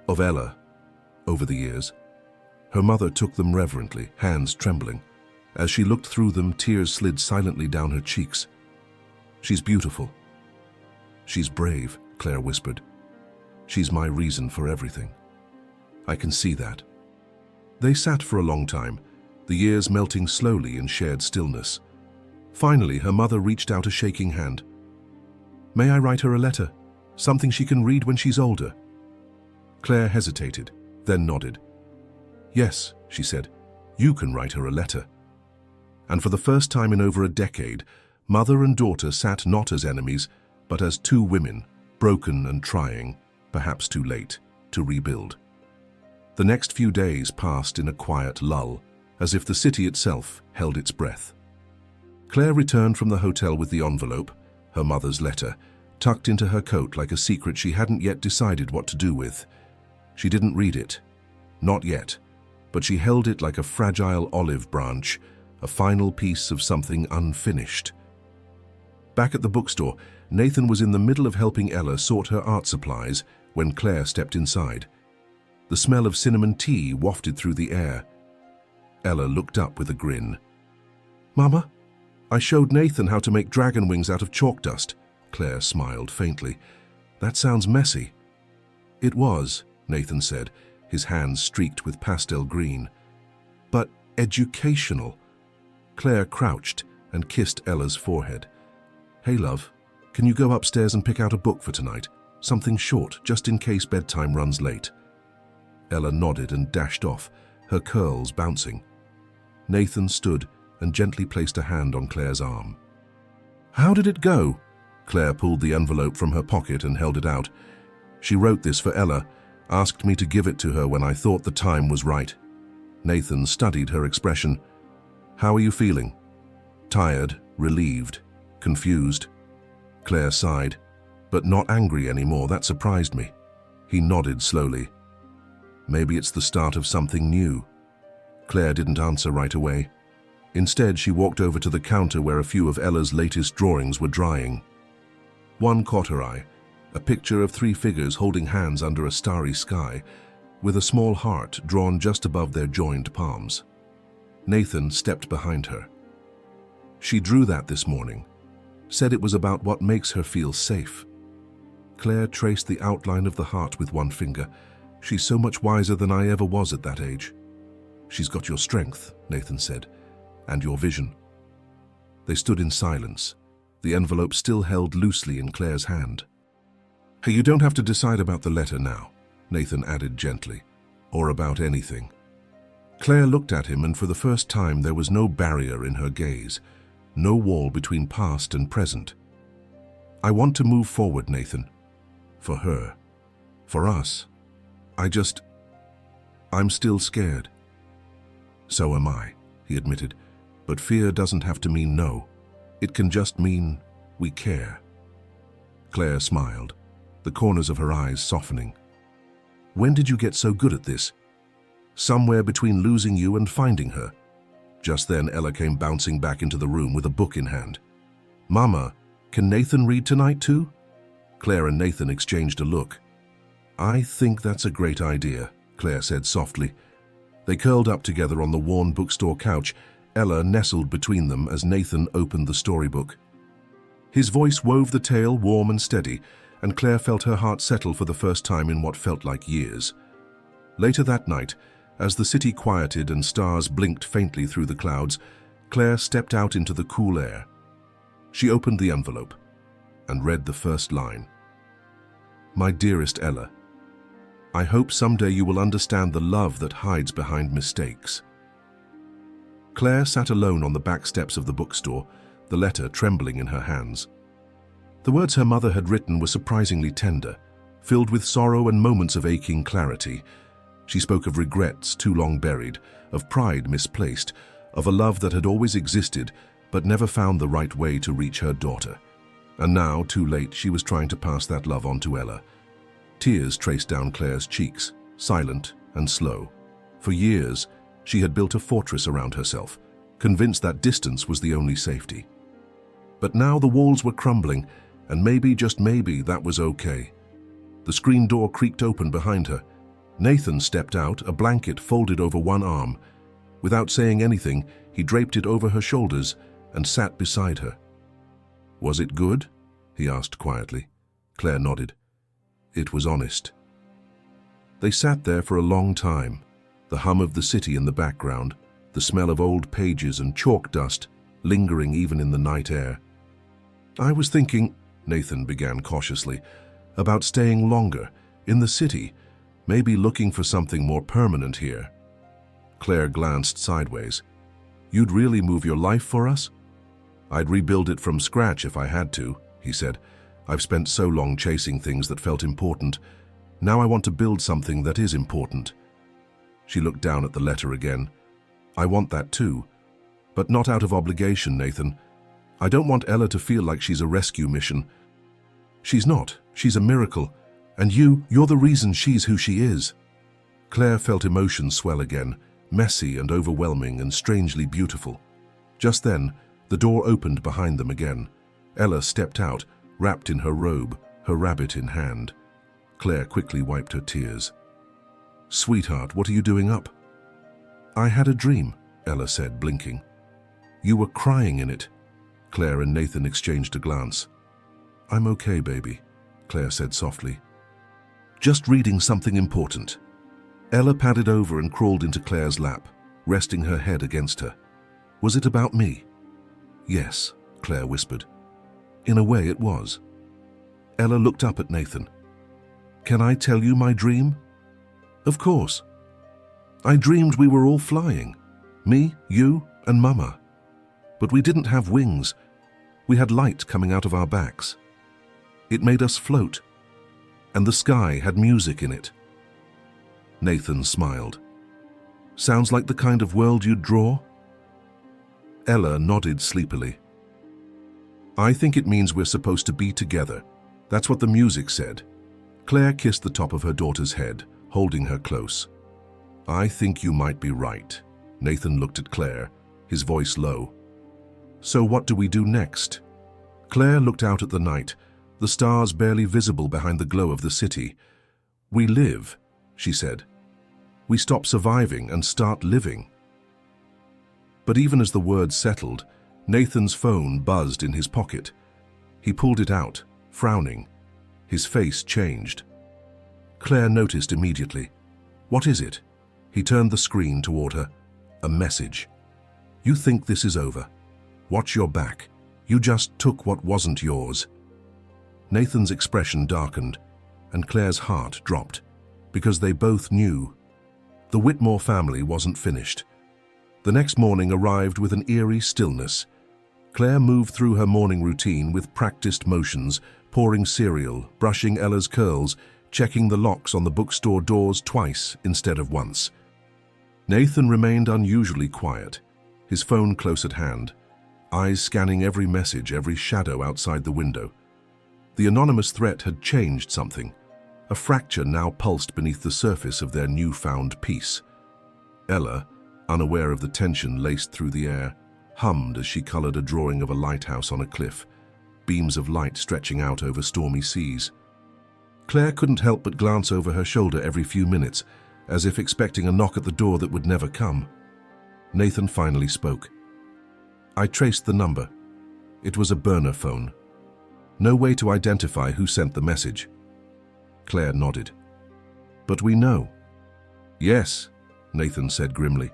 "Of Ella, over the years." Her mother took them reverently, hands trembling. As she looked through them, tears slid silently down her cheeks. "She's beautiful. She's brave," Claire whispered. "She's my reason for everything. I can see that." They sat for a long time, the years melting slowly in shared stillness. Finally, her mother reached out a shaking hand. "May I write her a letter? Something she can read when she's older?" Claire hesitated, then nodded. "Yes," she said, "you can write her a letter." And for the first time in over a decade, mother and daughter sat not as enemies, but as two women, broken and trying, perhaps too late, to rebuild. The next few days passed in a quiet lull, as if the city itself held its breath. Claire returned from the hotel with the envelope, her mother's letter, tucked into her coat like a secret she hadn't yet decided what to do with. She didn't read it. Not yet. But she held it like a fragile olive branch, a final piece of something unfinished. Back at the bookstore, Nathan was in the middle of helping Ella sort her art supplies when Claire stepped inside. The smell of cinnamon tea wafted through the air. Ella looked up with a grin. "Mama, I showed Nathan how to make dragon wings out of chalk dust." Claire smiled faintly. "That sounds messy." "It was," Nathan said, his hands streaked with pastel green. "But educational." Claire crouched and kissed Ella's forehead. "Hey, love, can you go upstairs and pick out a book for tonight? Something short, just in case bedtime runs late." Ella nodded and dashed off, her curls bouncing. Nathan stood and gently placed a hand on Claire's arm. "How did it go?" Claire pulled the envelope from her pocket and held it out. "She wrote this for Ella, asked me to give it to her when I thought the time was right." Nathan studied her expression. "How are you feeling?" "Tired, relieved, confused." Claire sighed. "But not angry anymore, that surprised me." He nodded slowly. "Maybe it's the start of something new." Claire didn't answer right away. Instead, she walked over to the counter where a few of Ella's latest drawings were drying. One caught her eye, a picture of three figures holding hands under a starry sky, with a small heart drawn just above their joined palms. Nathan stepped behind her. She drew that this morning, said it was about what makes her feel safe. Claire traced the outline of the heart with one finger. She's so much wiser than I ever was at that age. She's got your strength, Nathan said, and your vision. They stood in silence, the envelope still held loosely in Claire's hand. Hey, you don't have to decide about the letter now, Nathan added gently, or about anything. Claire looked at him, and for the first time there was no barrier in her gaze, no wall between past and present. I want to move forward, Nathan. For her. For us. I'm still scared. So am I, he admitted, but fear doesn't have to mean no. It can just mean we care. Claire smiled, the corners of her eyes softening. When did you get so good at this? Somewhere between losing you and finding her. Just then, Ella came bouncing back into the room with a book in hand. Mama, can Nathan read tonight too? Claire and Nathan exchanged a look. I think that's a great idea, Claire said softly. They curled up together on the worn bookstore couch, Ella nestled between them as Nathan opened the storybook. His voice wove the tale warm and steady, and Claire felt her heart settle for the first time in what felt like years. Later that night, as the city quieted and stars blinked faintly through the clouds, Claire stepped out into the cool air. She opened the envelope and read the first line. My dearest Ella, I hope someday you will understand the love that hides behind mistakes. Claire sat alone on the back steps of the bookstore, the letter trembling in her hands. The words her mother had written were surprisingly tender, filled with sorrow and moments of aching clarity. She spoke of regrets too long buried, of pride misplaced, of a love that had always existed but never found the right way to reach her daughter. And now, too late, she was trying to pass that love on to Ella. Tears traced down Claire's cheeks, silent and slow. For years, she had built a fortress around herself, convinced that distance was the only safety. But now the walls were crumbling, and maybe, just maybe, that was okay. The screen door creaked open behind her. Nathan stepped out, a blanket folded over one arm. Without saying anything, he draped it over her shoulders and sat beside her. Was it good? He asked quietly. Claire nodded. It was honest. They sat there for a long time, the hum of the city in the background, the smell of old pages and chalk dust lingering even in the night air. I was thinking, Nathan began cautiously, about staying longer, in the city, maybe looking for something more permanent here. Claire glanced sideways. You'd really move your life for us? I'd rebuild it from scratch if I had to, he said. I've spent so long chasing things that felt important. Now I want to build something that is important. She looked down at the letter again. I want that too, but not out of obligation, Nathan. I don't want Ella to feel like she's a rescue mission. She's not. She's a miracle. And you're the reason she's who she is. Claire felt emotions swell again, messy and overwhelming and strangely beautiful. Just then, the door opened behind them again. Ella stepped out, wrapped in her robe, her rabbit in hand. Claire quickly wiped her tears. Sweetheart, what are you doing up? I had a dream, Ella said, blinking. You were crying in it. Claire and Nathan exchanged a glance. I'm okay, baby, Claire said softly. Just reading something important. Ella padded over and crawled into Claire's lap, resting her head against her. Was it about me? Yes, Claire whispered. In a way it was. Ella looked up at Nathan. Can I tell you my dream? Of course. I dreamed we were all flying. Me, you, and Mama. But we didn't have wings. We had light coming out of our backs. It made us float. And the sky had music in it. Nathan smiled. Sounds like the kind of world you'd draw? Ella nodded sleepily. I think it means we're supposed to be together. That's what the music said. Claire kissed the top of her daughter's head, holding her close. I think you might be right. Nathan looked at Claire, his voice low. "So what do we do next?" Claire looked out at the night, the stars barely visible behind the glow of the city. "We live," she said. "We stop surviving and start living." But even as the words settled, Nathan's phone buzzed in his pocket. He pulled it out, frowning. His face changed. Claire noticed immediately. "What is it?" He turned the screen toward her. A message. "You think this is over? Watch your back. You just took what wasn't yours." Nathan's expression darkened, and Claire's heart dropped, because they both knew the Whitmore family wasn't finished. The next morning arrived with an eerie stillness. Claire moved through her morning routine with practiced motions, pouring cereal, brushing Ella's curls, checking the locks on the bookstore doors twice instead of once. Nathan remained unusually quiet, his phone close at hand, eyes scanning every message, every shadow outside the window. The anonymous threat had changed something. A fracture now pulsed beneath the surface of their newfound peace. Ella, unaware of the tension laced through the air, hummed as she colored a drawing of a lighthouse on a cliff, beams of light stretching out over stormy seas. Claire couldn't help but glance over her shoulder every few minutes, as if expecting a knock at the door that would never come. Nathan finally spoke. "I traced the number. It was a burner phone. No way to identify who sent the message." Claire nodded. "But we know." "Yes," Nathan said grimly.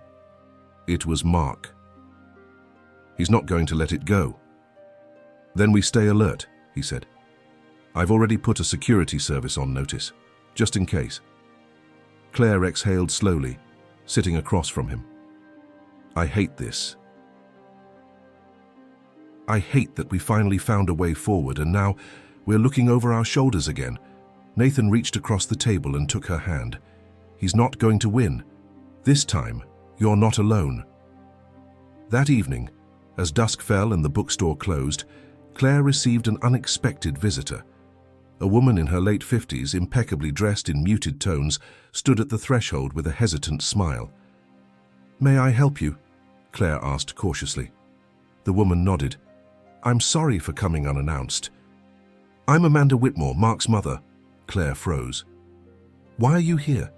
"It was Mark. He's not going to let it go." "Then we stay alert," he said. "I've already put a security service on notice, just in case." Claire exhaled slowly, sitting across from him. "I hate this. I hate that we finally found a way forward, and now we're looking over our shoulders again." Nathan reached across the table and took her hand. "He's not going to win. This time, you're not alone." That evening, as dusk fell and the bookstore closed, Claire received an unexpected visitor. A woman in her late 50s, impeccably dressed in muted tones, stood at the threshold with a hesitant smile. "May I help you?" Claire asked cautiously. The woman nodded. "I'm sorry for coming unannounced." "I'm Amanda Whitmore, Mark's mother." Claire froze. "Why are you here?"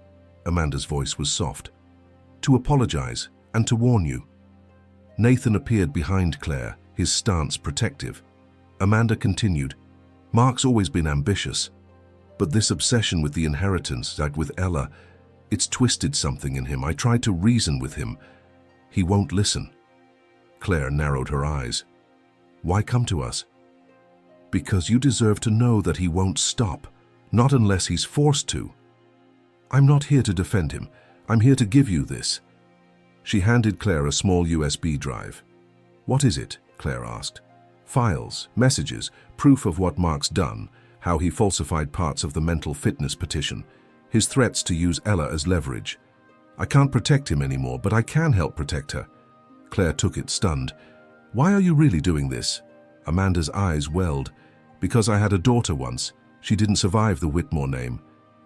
Amanda's voice was soft. "To apologize and to warn you." Nathan appeared behind Claire, his stance protective. Amanda continued. "Mark's always been ambitious, but this obsession with the inheritance, like with Ella, it's twisted something in him. I tried to reason with him. He won't listen." Claire narrowed her eyes. "Why come to us?" "Because you deserve to know that he won't stop, not unless he's forced to." "I'm not here to defend him. I'm here to give you this." She handed Claire a small USB drive. "What is it?" Claire asked. "Files, messages, proof of what Mark's done, how he falsified parts of the mental fitness petition, his threats to use Ella as leverage. I can't protect him anymore, but I can help protect her." Claire took it, stunned. "Why are you really doing this?" Amanda's eyes welled. "Because I had a daughter once. She didn't survive the Whitmore name,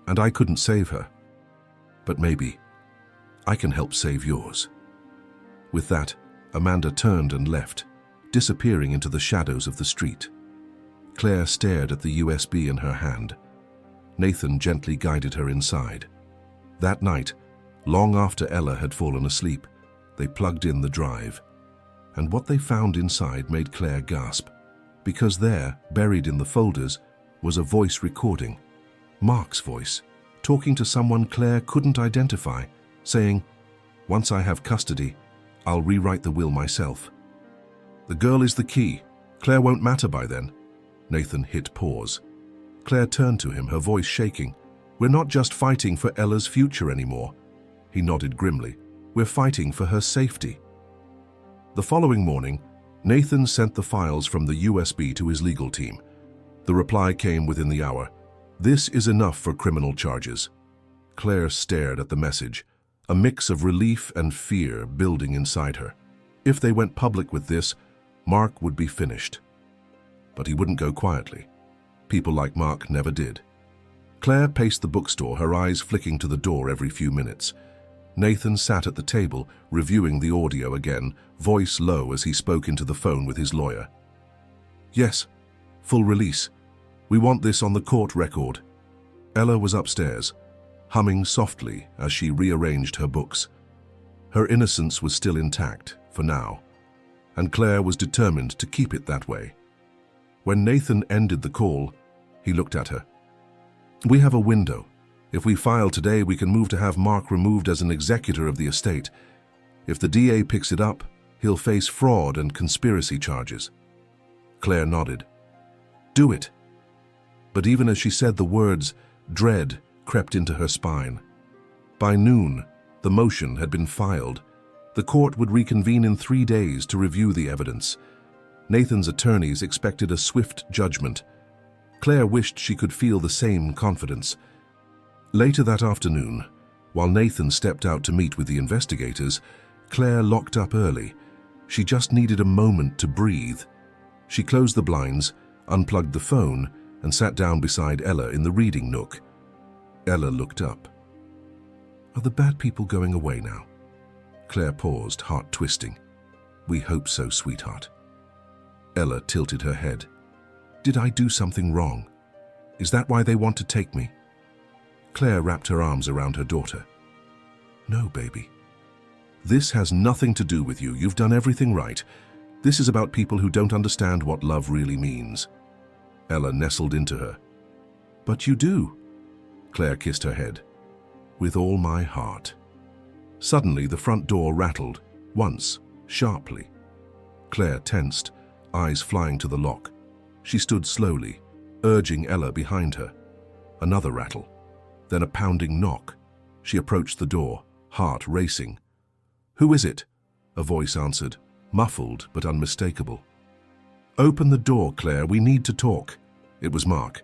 and I couldn't save her. But maybe I can help save yours." With that, Amanda turned and left, disappearing into the shadows of the street. Claire stared at the USB in her hand. Nathan gently guided her inside. That night, long after Ella had fallen asleep, they plugged in the drive. And what they found inside made Claire gasp, because there, buried in the folders, was a voice recording. Mark's voice, talking to someone Claire couldn't identify, saying, "Once I have custody, I'll rewrite the will myself." "The girl is the key. Claire won't matter by then." Nathan hit pause. Claire turned to him, her voice shaking. "We're not just fighting for Ella's future anymore." He nodded grimly. "We're fighting for her safety." The following morning, Nathan sent the files from the USB to his legal team. The reply came within the hour. "This is enough for criminal charges." Claire stared at the message, a mix of relief and fear building inside her. If they went public with this, Mark would be finished. But he wouldn't go quietly. People like Mark never did. Claire paced the bookstore, her eyes flicking to the door every few minutes. Nathan sat at the table, reviewing the audio again, voice low as he spoke into the phone with his lawyer. Yes, full release. We want this on the court record. Ella was upstairs, humming softly as she rearranged her books. Her innocence was still intact, for now, and Claire was determined to keep it that way. When Nathan ended the call, he looked at her. We have a window. If we file today, we can move to have Mark removed as an executor of the estate. If the DA picks it up, he'll face fraud and conspiracy charges. Claire nodded. Do it. But even as she said the words, dread crept into her spine. By noon, the motion had been filed. The court would reconvene in 3 days to review the evidence. Nathan's attorneys expected a swift judgment. Claire wished she could feel the same confidence. Later that afternoon, while Nathan stepped out to meet with the investigators, Claire locked up early. She just needed a moment to breathe. She closed the blinds, unplugged the phone, and sat down beside Ella in the reading nook. Ella looked up. Are the bad people going away now? Claire paused, heart twisting. We hope so, sweetheart. Ella tilted her head. Did I do something wrong? Is that why they want to take me? Claire wrapped her arms around her daughter. No, baby. This has nothing to do with you. You've done everything right. This is about people who don't understand what love really means. Ella nestled into her. But you do. Claire kissed her head. With all my heart. Suddenly, the front door rattled, once, sharply. Claire tensed, eyes flying to the lock. She stood slowly, urging Ella behind her. Another rattle. Then a pounding knock. She approached the door, heart racing. Who is it? A voice answered, muffled but unmistakable. Open the door, Claire. We need to talk. It was Mark.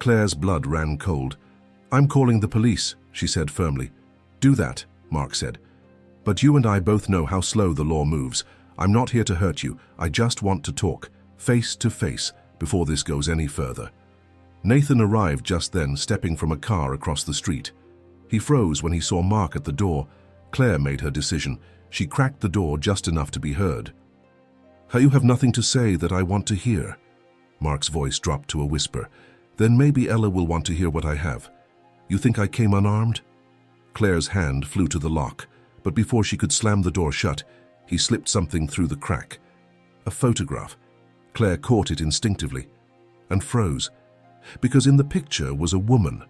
Claire's blood ran cold. I'm calling the police, she said firmly. Do that, Mark said. But you and I both know how slow the law moves. I'm not here to hurt you. I just want to talk, face to face, before this goes any further. Nathan arrived just then, stepping from a car across the street. He froze when he saw Mark at the door. Claire made her decision. She cracked the door just enough to be heard. You have nothing to say that I want to hear. Mark's voice dropped to a whisper. Then maybe Ella will want to hear what I have. You think I came unarmed? Claire's hand flew to the lock, but before she could slam the door shut, he slipped something through the crack. A photograph. Claire caught it instinctively and froze. Because in the picture was a woman,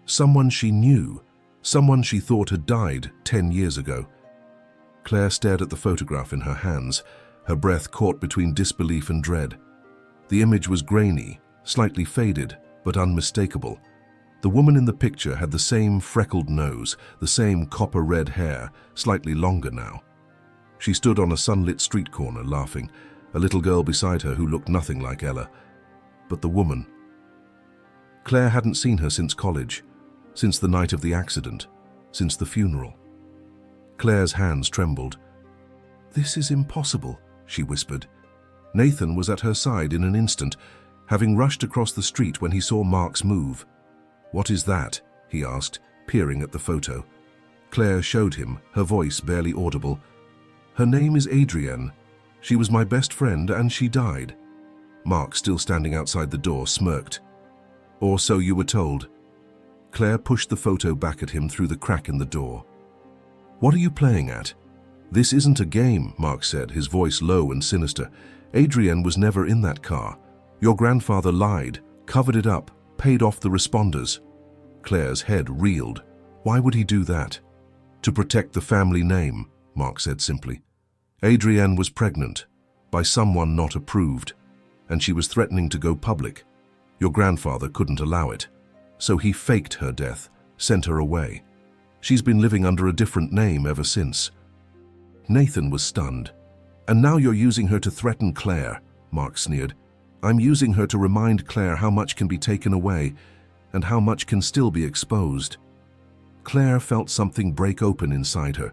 someone she knew, someone she thought had died 10 years ago. Claire stared at the photograph in her hands, her breath caught between disbelief and dread. The image was grainy, slightly faded, but unmistakable. The woman in the picture had the same freckled nose, the same copper-red hair, slightly longer now. She stood on a sunlit street corner, laughing, a little girl beside her who looked nothing like Ella. But the woman... Claire hadn't seen her since college, since the night of the accident, since the funeral. Claire's hands trembled. This is impossible, she whispered. Nathan was at her side in an instant, having rushed across the street when he saw Mark's move. What is that? He asked, peering at the photo. Claire showed him, her voice barely audible. Her name is Adrienne. She was my best friend and she died. Mark, still standing outside the door, smirked. Or so you were told. Claire pushed the photo back at him through the crack in the door. What are you playing at? This isn't a game, Mark said, his voice low and sinister. Adrienne was never in that car. Your grandfather lied, covered it up, paid off the responders. Claire's head reeled. Why would he do that? To protect the family name, Mark said simply. Adrienne was pregnant, by someone not approved, and she was threatening to go public. Your grandfather couldn't allow it, so he faked her death, sent her away. She's been living under a different name ever since. Nathan was stunned. And now you're using her to threaten Claire, Mark sneered. I'm using her to remind Claire how much can be taken away and how much can still be exposed. Claire felt something break open inside her.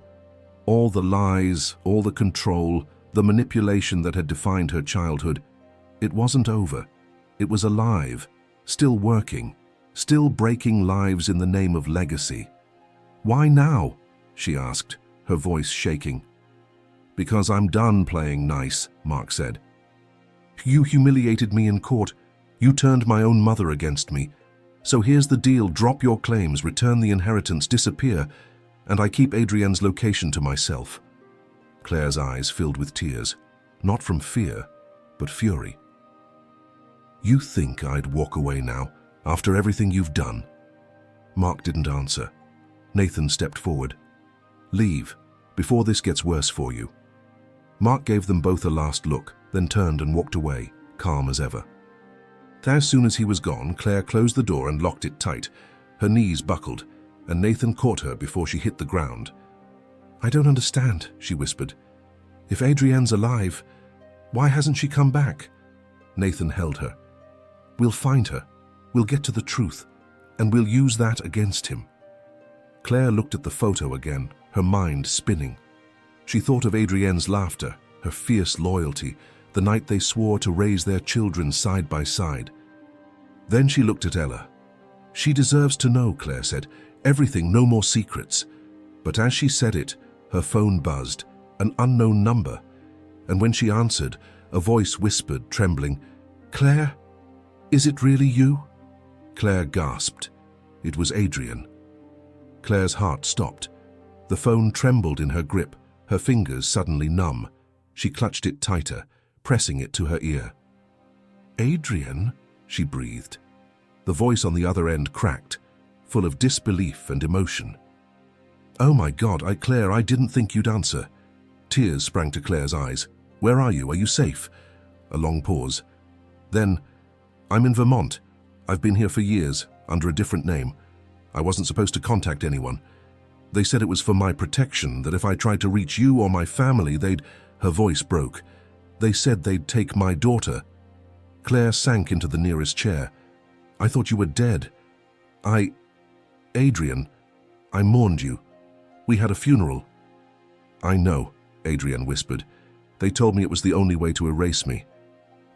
All the lies, all the control, the manipulation that had defined her childhood. It wasn't over. It was alive, still working, still breaking lives in the name of legacy. Why now? she asked, her voice shaking. Because I'm done playing nice, Mark said. You humiliated me in court. You turned my own mother against me. So here's the deal, drop your claims, return the inheritance, disappear, and I keep Adrienne's location to myself. Claire's eyes filled with tears, not from fear, but fury. You think I'd walk away now, after everything you've done? Mark didn't answer. Nathan stepped forward. Leave, before this gets worse for you. Mark gave them both a last look, then turned and walked away, calm as ever. As soon as he was gone, Claire closed the door and locked it tight. Her knees buckled, and Nathan caught her before she hit the ground. I don't understand, she whispered. If Adrienne's alive, why hasn't she come back? Nathan held her. We'll find her. We'll get to the truth, and we'll use that against him. Claire looked at the photo again, her mind spinning. She thought of Adrienne's laughter, her fierce loyalty, the night they swore to raise their children side by side. Then she looked at Ella. She deserves to know, Claire said. Everything, no more secrets. But as she said it, her phone buzzed, an unknown number. And when she answered, a voice whispered, trembling, Claire, is it really you? Claire gasped. It was Adrienne. Claire's heart stopped. The phone trembled in her grip, her fingers suddenly numb. She clutched it tighter, pressing it to her ear. Adrienne, she breathed. The voice on the other end cracked, full of disbelief and emotion. Oh my God, Claire, I didn't think you'd answer. Tears sprang to Claire's eyes. Where are you? Are you safe? A long pause. Then, I'm in Vermont. I've been here for years, under a different name. I wasn't supposed to contact anyone. They said it was for my protection, that if I tried to reach you or my family, they'd... Her voice broke. They said they'd take my daughter. Claire sank into the nearest chair. I thought you were dead. Adrienne, I mourned you. We had a funeral. I know, Adrienne whispered. They told me it was the only way to erase me.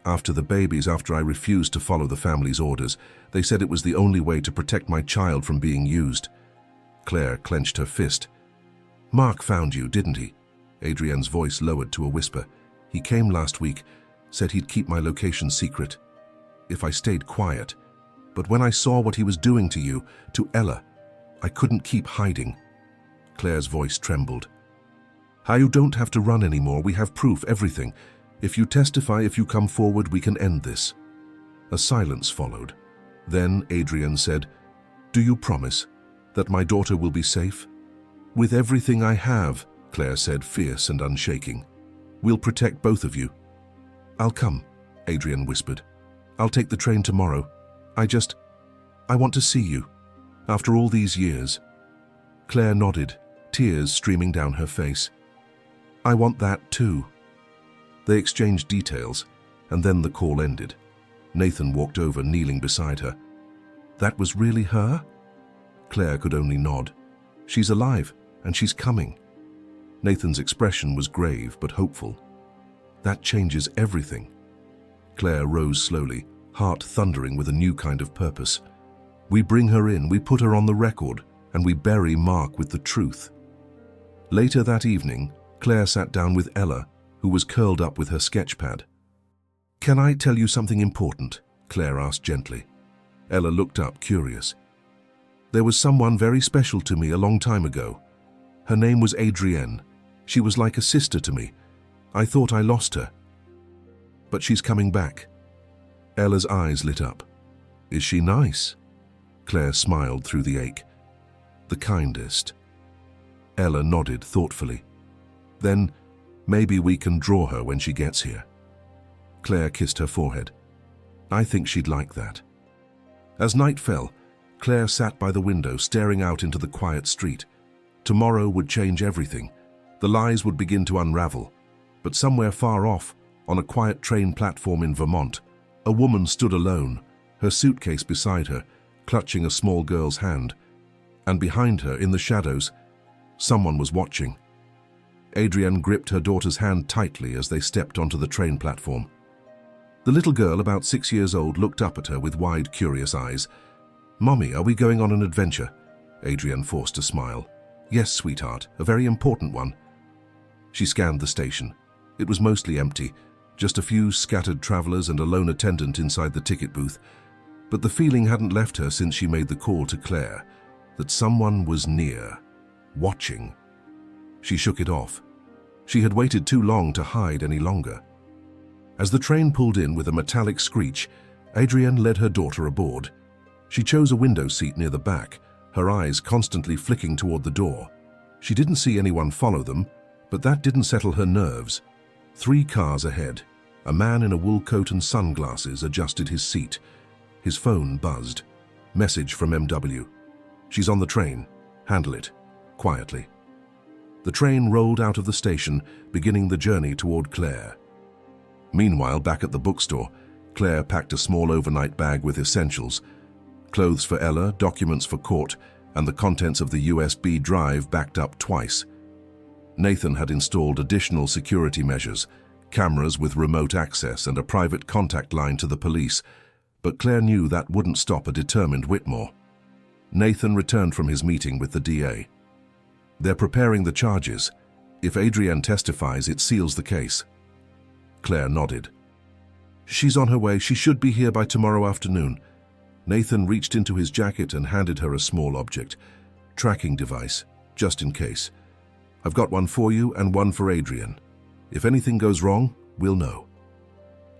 After the babies, after I refused to follow the family's orders, they said it was the only way to protect my child from being used. Claire clenched her fist. Mark found you, didn't he? Adrienne's voice lowered to a whisper. He came last week, said he'd keep my location secret, if I stayed quiet. But when I saw what he was doing to you, to Ella, I couldn't keep hiding. Claire's voice trembled. You don't have to run anymore. We have proof, everything. If you testify, if you come forward, we can end this. A silence followed. Then Adrienne said, Do you promise that my daughter will be safe? With everything I have, Claire said, fierce and unshaking. We'll protect both of you. I'll come, Adrienne whispered. I'll take the train tomorrow. I want to see you. After all these years. Claire nodded, tears streaming down her face. I want that too. They exchanged details, and then the call ended. Nathan walked over, kneeling beside her. That was really her? Claire could only nod. She's alive, and she's coming. Nathan's expression was grave but hopeful. That changes everything. Claire rose slowly, heart thundering with a new kind of purpose. We bring her in, we put her on the record, and we bury Mark with the truth. Later that evening, Claire sat down with Ella, who was curled up with her sketchpad. Can I tell you something important? Claire asked gently. Ella looked up, curious. There was someone very special to me a long time ago. Her name was Adrienne. She was like a sister to me. I thought I lost her. But she's coming back. Ella's eyes lit up. Is she nice? Claire smiled through the ache. The kindest. Ella nodded thoughtfully. Then, maybe we can draw her when she gets here. Claire kissed her forehead. I think she'd like that. As night fell, Claire sat by the window, staring out into the quiet street. Tomorrow would change everything. The lies would begin to unravel. But somewhere far off, on a quiet train platform in Vermont, a woman stood alone, her suitcase beside her, clutching a small girl's hand. And behind her, in the shadows, someone was watching. Adrienne gripped her daughter's hand tightly as they stepped onto the train platform. The little girl, about 6 years old, looked up at her with wide, curious eyes. Mommy, are we going on an adventure? Adrienne forced a smile. Yes, sweetheart, a very important one. She scanned the station. It was mostly empty, just a few scattered travelers and a lone attendant inside the ticket booth. But the feeling hadn't left her since she made the call to Claire, that someone was near, watching. She shook it off. She had waited too long to hide any longer. As the train pulled in with a metallic screech, Adrienne led her daughter aboard. She chose a window seat near the back, her eyes constantly flicking toward the door. She didn't see anyone follow them, but that didn't settle her nerves. 3 cars ahead. A man in a wool coat and sunglasses adjusted his seat. His phone buzzed. Message from MW. She's on the train. Handle it. Quietly. The train rolled out of the station, beginning the journey toward Claire. Meanwhile, back at the bookstore, Claire packed a small overnight bag with essentials. Clothes for Ella, documents for court, and the contents of the USB drive backed up twice. Nathan had installed additional security measures, cameras with remote access and a private contact line to the police, but Claire knew that wouldn't stop a determined Whitmore. Nathan returned from his meeting with the DA. They're preparing the charges. If Adrienne testifies, it seals the case. Claire nodded. She's on her way. She should be here by tomorrow afternoon. Nathan reached into his jacket and handed her a small object. Tracking device, just in case. I've got one for you and one for Adrienne. If anything goes wrong, we'll know.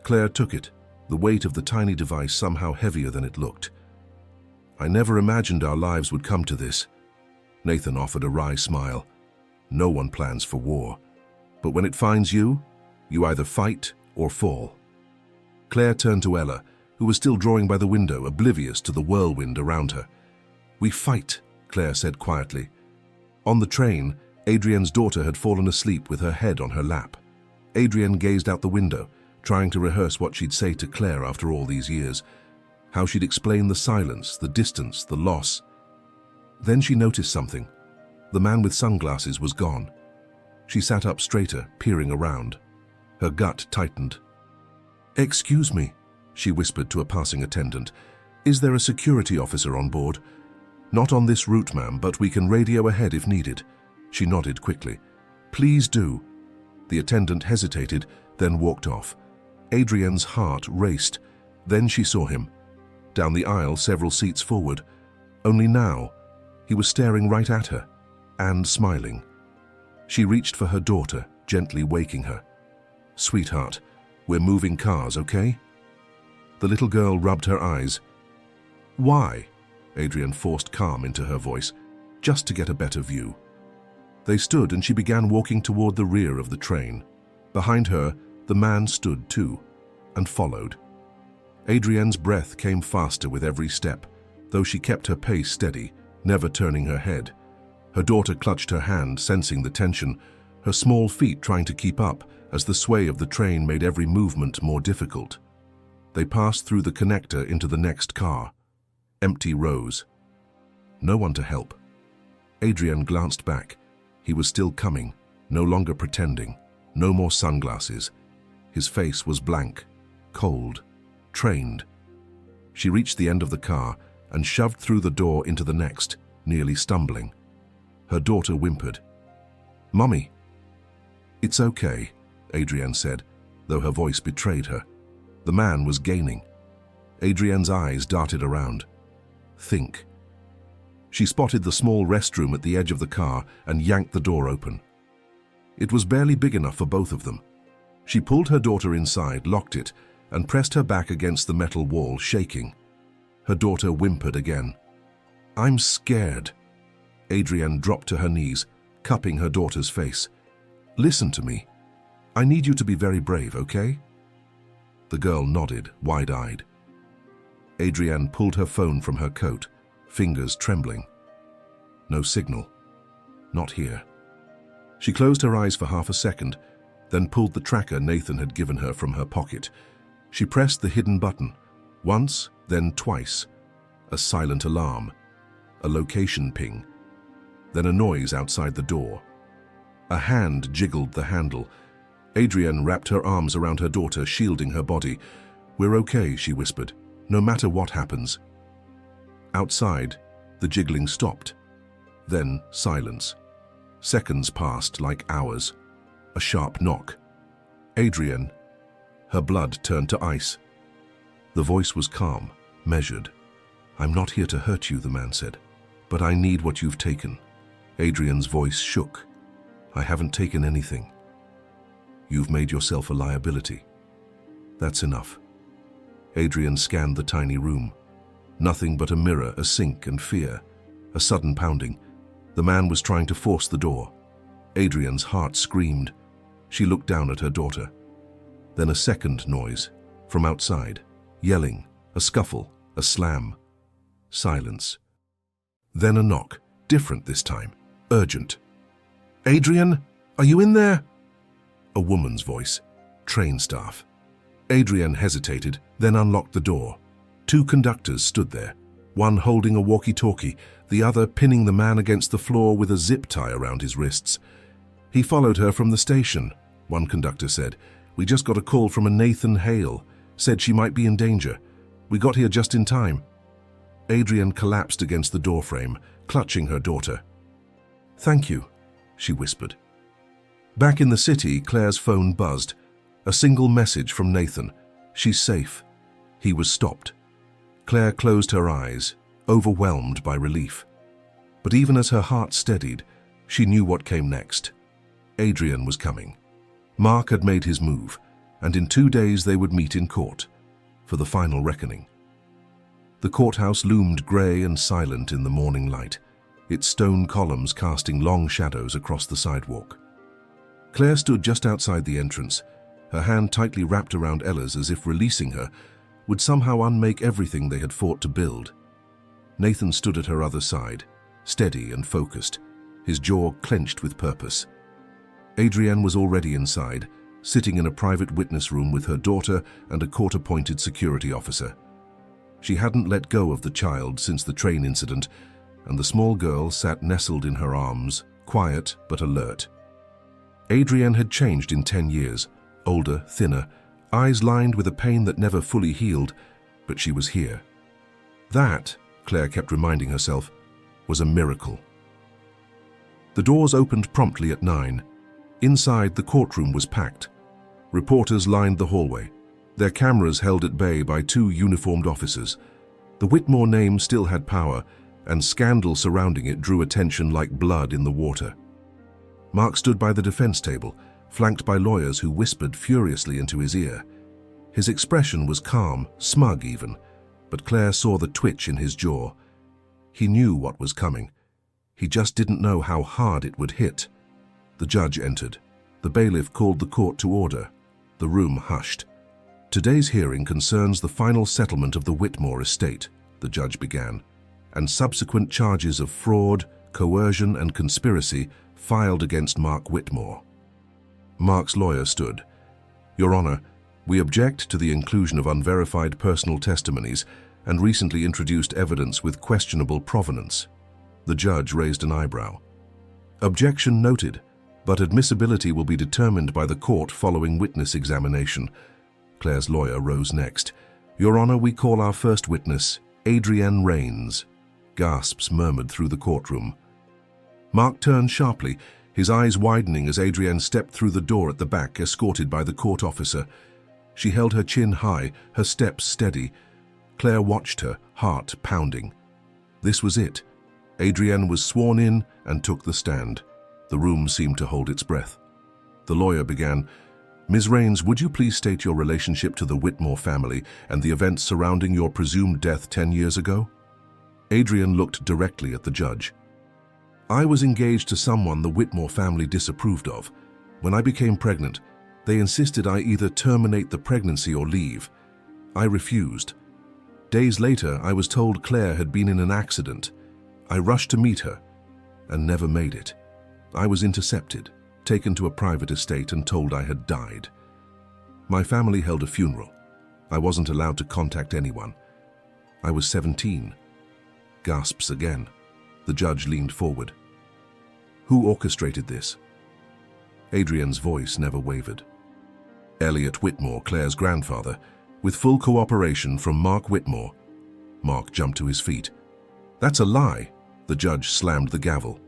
Claire took it, the weight of the tiny device somehow heavier than it looked. I never imagined our lives would come to this. Nathan offered a wry smile. No one plans for war. But when it finds you, you either fight or fall. Claire turned to Ella, who was still drawing by the window, oblivious to the whirlwind around her. We fight, Claire said quietly. On the train, Adrienne's daughter had fallen asleep with her head on her lap. Adrienne gazed out the window, trying to rehearse what she'd say to Claire after all these years, how she'd explain the silence, the distance, the loss. Then she noticed something. The man with sunglasses was gone. She sat up straighter, peering around. Her gut tightened. Excuse me, she whispered to a passing attendant. Is there a security officer on board? Not on this route, ma'am, but we can radio ahead if needed. She nodded quickly. Please do. The attendant hesitated, then walked off. Adrienne's heart raced. Then she saw him. Down the aisle, several seats forward. Only now, he was staring right at her, and smiling. She reached for her daughter, gently waking her. Sweetheart, we're moving cars, okay? The little girl rubbed her eyes. Why? Adrienne forced calm into her voice, just to get a better view. They stood and she began walking toward the rear of the train. Behind her, the man stood too, and followed. Adrienne's breath came faster with every step, though she kept her pace steady, never turning her head. Her daughter clutched her hand, sensing the tension, her small feet trying to keep up as the sway of the train made every movement more difficult. They passed through the connector into the next car. Empty rows. No one to help. Adrienne glanced back. He was still coming, no longer pretending, no more sunglasses. His face was blank, cold, trained. She reached the end of the car and shoved through the door into the next, nearly stumbling. Her daughter whimpered. Mummy. It's okay, Adrienne said, though her voice betrayed her. The man was gaining. Adrienne's eyes darted around. Think. She spotted the small restroom at the edge of the car and yanked the door open. It was barely big enough for both of them. She pulled her daughter inside, locked it, and pressed her back against the metal wall, shaking. Her daughter whimpered again. I'm scared. Adrienne dropped to her knees, cupping her daughter's face. Listen to me. I need you to be very brave, okay? The girl nodded, wide-eyed. Adrienne pulled her phone from her coat, fingers trembling. No signal. Not here. She closed her eyes for half a second, then pulled the tracker Nathan had given her from her pocket. She pressed the hidden button, once, then twice. A silent alarm, a location ping, then a noise outside the door. A hand jiggled the handle. Adrienne wrapped her arms around her daughter, shielding her body. We're okay, she whispered, no matter what happens. Outside, the jiggling stopped. Then silence. Seconds passed like hours. A sharp knock. Adrian. Her blood turned to ice. The voice was calm, measured. "I'm not here to hurt you," the man said, "but I need what you've taken." Adrian's voice shook. "I haven't taken anything. You've made yourself a liability. That's enough." Adrian scanned the tiny room. Nothing but a mirror, a sink, and fear. A sudden pounding. The man was trying to force the door. Adrian's heart screamed. She looked down at her daughter. Then a second noise, from outside. Yelling, a scuffle, a slam. Silence. Then a knock, different this time, urgent. "Adrian, are you in there?" A woman's voice. Train staff. Adrian hesitated, then unlocked the door. Two conductors stood there, one holding a walkie-talkie, the other pinning the man against the floor with a zip tie around his wrists. "He followed her from the station," one conductor said. "We just got a call from a Nathan Hale. Said she might be in danger. We got here just in time." Adrian collapsed against the doorframe, clutching her daughter. "Thank you," she whispered. Back in the city, Claire's phone buzzed. A single message from Nathan. "She's safe." He was stopped. Claire closed her eyes, overwhelmed by relief. But even as her heart steadied, she knew what came next. Adrian was coming. Mark had made his move, and in 2 days they would meet in court for the final reckoning. The courthouse loomed grey and silent in the morning light, its stone columns casting long shadows across the sidewalk. Claire stood just outside the entrance, her hand tightly wrapped around Ella's as if releasing her would somehow unmake everything they had fought to build. Nathan stood at her other side, steady and focused, his jaw clenched with purpose. Adrienne was already inside, sitting in a private witness room with her daughter and a court-appointed security officer. She hadn't let go of the child since the train incident, and the small girl sat nestled in her arms, quiet but alert. Adrienne had changed in 10 years, older, thinner, eyes lined with a pain that never fully healed, but she was here. That, Claire kept reminding herself, was a miracle. The doors opened promptly at 9. Inside, the courtroom was packed. Reporters lined the hallway, their cameras held at bay by 2 uniformed officers. The Whitmore name still had power, and scandal surrounding it drew attention like blood in the water. Mark stood by the defense table, flanked by lawyers who whispered furiously into his ear. His expression was calm, smug even, but Claire saw the twitch in his jaw. He knew what was coming. He just didn't know how hard it would hit. The judge entered. The bailiff called the court to order. The room hushed. "Today's hearing concerns the final settlement of the Whitmore estate," the judge began, "and subsequent charges of fraud, coercion, and conspiracy filed against Mark Whitmore." Mark's lawyer stood. "Your Honor, we object to the inclusion of unverified personal testimonies and recently introduced evidence with questionable provenance." The judge raised an eyebrow. "Objection noted, but admissibility will be determined by the court following witness examination." Claire's lawyer rose next. "Your Honor, we call our first witness, Adrienne Rains." Gasps murmured through the courtroom. Mark turned sharply, his eyes widening as Adrienne stepped through the door at the back, escorted by the court officer. She held her chin high, her steps steady. Claire watched her, heart pounding. This was it. Adrienne was sworn in and took the stand. The room seemed to hold its breath. The lawyer began, "Ms. Rains, would you please state your relationship to the Whitmore family and the events surrounding your presumed death 10 years ago?" Adrienne looked directly at the judge. "I was engaged to someone the Whitmore family disapproved of. When I became pregnant, they insisted I either terminate the pregnancy or leave. I refused. Days later, I was told Claire had been in an accident. I rushed to meet her and never made it. I was intercepted, taken to a private estate and told I had died. My family held a funeral. I wasn't allowed to contact anyone. I was 17. Gasps again. The judge leaned forward. "Who orchestrated this?" Adrienne's voice never wavered. "Elliot Whitmore, Claire's grandfather, with full cooperation from Mark Whitmore." Mark jumped to his feet. "That's a lie. The judge slammed the gavel.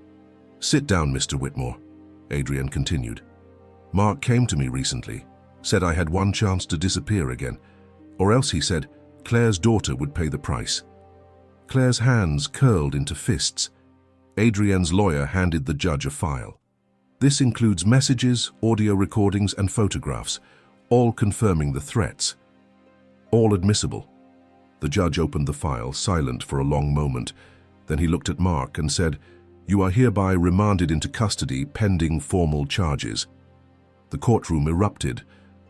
"Sit down, Mr. Whitmore," Adrian continued. "Mark came to me recently, said I had one chance to disappear again, or else, he said, Claire's daughter would pay the price." Claire's hands curled into fists. Adrian's lawyer handed the judge a file. "This includes messages, audio recordings, and photographs, all confirming the threats. All admissible." The judge opened the file, silent for a long moment. Then he looked at Mark and said, "You are hereby remanded into custody pending formal charges." The courtroom erupted,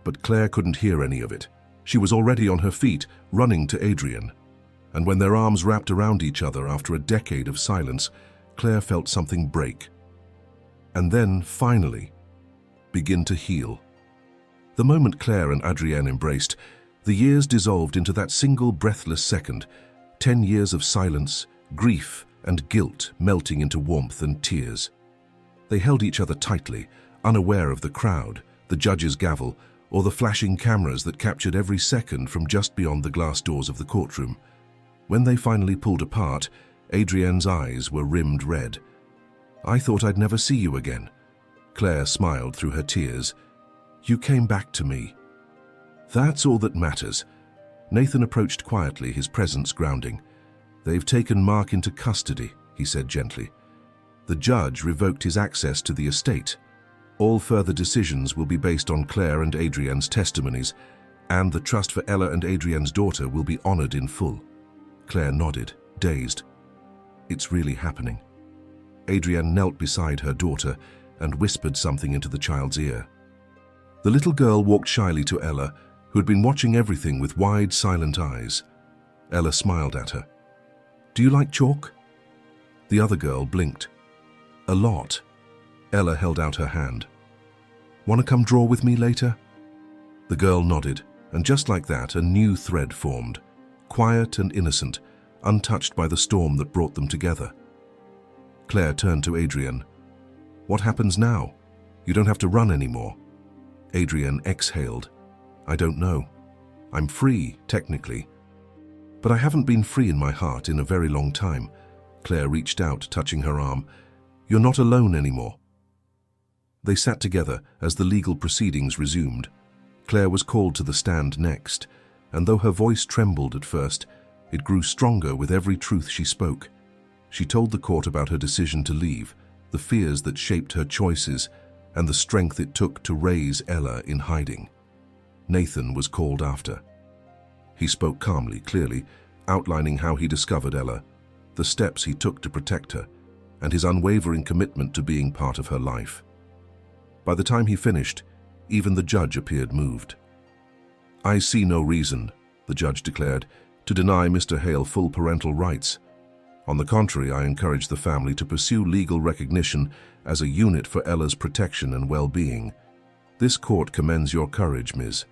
but Claire couldn't hear any of it. She was already on her feet, running to Adrian. And when their arms wrapped around each other after a decade of silence, Claire felt something break. And then, finally, begin to heal. The moment Claire and Adrienne embraced, the years dissolved into that single breathless second, 10 years of silence, grief, and guilt melting into warmth and tears. They held each other tightly, unaware of the crowd, the judge's gavel, or the flashing cameras that captured every second from just beyond the glass doors of the courtroom. When they finally pulled apart, Adrienne's eyes were rimmed red. "I thought I'd never see you again." Claire smiled through her tears. "You came back to me." "That's all that matters." Nathan approached quietly, his presence grounding. "They've taken Mark into custody," he said gently. "The judge revoked his access to the estate. All further decisions will be based on Claire and Adrienne's testimonies, and the trust for Ella and Adrienne's daughter will be honored in full." Claire nodded, dazed. "It's really happening." Adrienne knelt beside her daughter and whispered something into the child's ear. The little girl walked shyly to Ella, who had been watching everything with wide, silent eyes. Ella smiled at her. "Do you like chalk?" The other girl blinked. "A lot." Ella held out her hand. "Want to come draw with me later?" The girl nodded, and just like that, a new thread formed, quiet and innocent, untouched by the storm that brought them together. Claire turned to Adrienne. "What happens now? You don't have to run anymore." Adrienne exhaled. "I don't know. I'm free, technically. But I haven't been free in my heart in a very long time." Claire reached out, touching her arm. "You're not alone anymore." They sat together as the legal proceedings resumed. Claire was called to the stand next, and though her voice trembled at first, it grew stronger with every truth she spoke. She told the court about her decision to leave, the fears that shaped her choices, and the strength it took to raise Ella in hiding. Nathan was called after. He spoke calmly, clearly, outlining how he discovered Ella, the steps he took to protect her, and his unwavering commitment to being part of her life. By the time he finished, even the judge appeared moved. "I see no reason," the judge declared, "to deny Mr. Hale full parental rights. On the contrary, I encourage the family to pursue legal recognition as a unit for Ella's protection and well-being. This court commends your courage, Ms.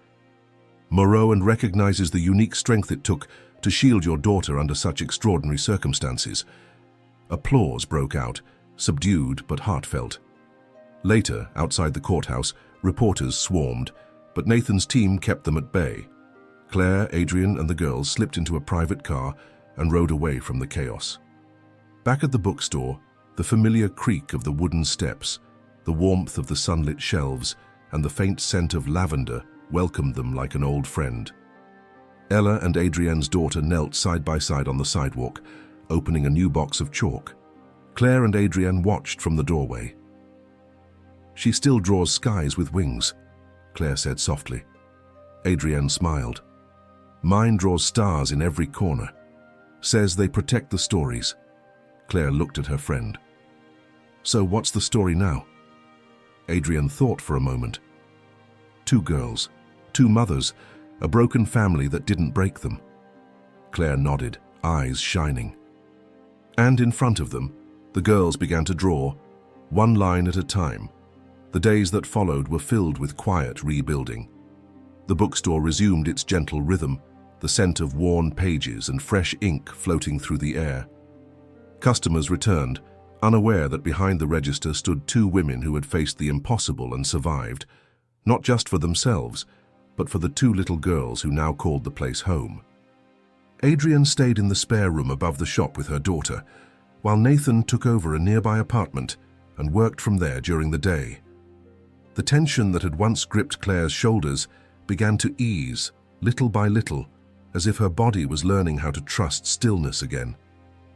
Moreau, and recognizes the unique strength it took to shield your daughter under such extraordinary circumstances." Applause broke out, subdued but heartfelt. Later, outside the courthouse, reporters swarmed, but Nathan's team kept them at bay. Claire, Adrienne, and the girls slipped into a private car and rode away from the chaos. Back at the bookstore, the familiar creak of the wooden steps, the warmth of the sunlit shelves, and the faint scent of lavender welcomed them like an old friend. Ella and Adrienne's daughter knelt side by side on the sidewalk, opening a new box of chalk. Claire and Adrienne watched from the doorway. "She still draws skies with wings," Claire said softly. Adrienne smiled. "Mine draws stars in every corner. Says they protect the stories." Claire looked at her friend. "So what's the story now?" Adrienne thought for a moment. "Two girls, two mothers, a broken family that didn't break them." Claire nodded, eyes shining. And in front of them, the girls began to draw, one line at a time. The days that followed were filled with quiet rebuilding. The bookstore resumed its gentle rhythm, the scent of worn pages and fresh ink floating through the air. Customers returned, unaware that behind the register stood two women who had faced the impossible and survived, not just for themselves, but for the two little girls who now called the place home. Adrienne stayed in the spare room above the shop with her daughter. while Nathan took over a nearby apartment and worked from there during the day. The tension that had once gripped Claire's shoulders began to ease, little by little, as if her body was learning how to trust stillness again.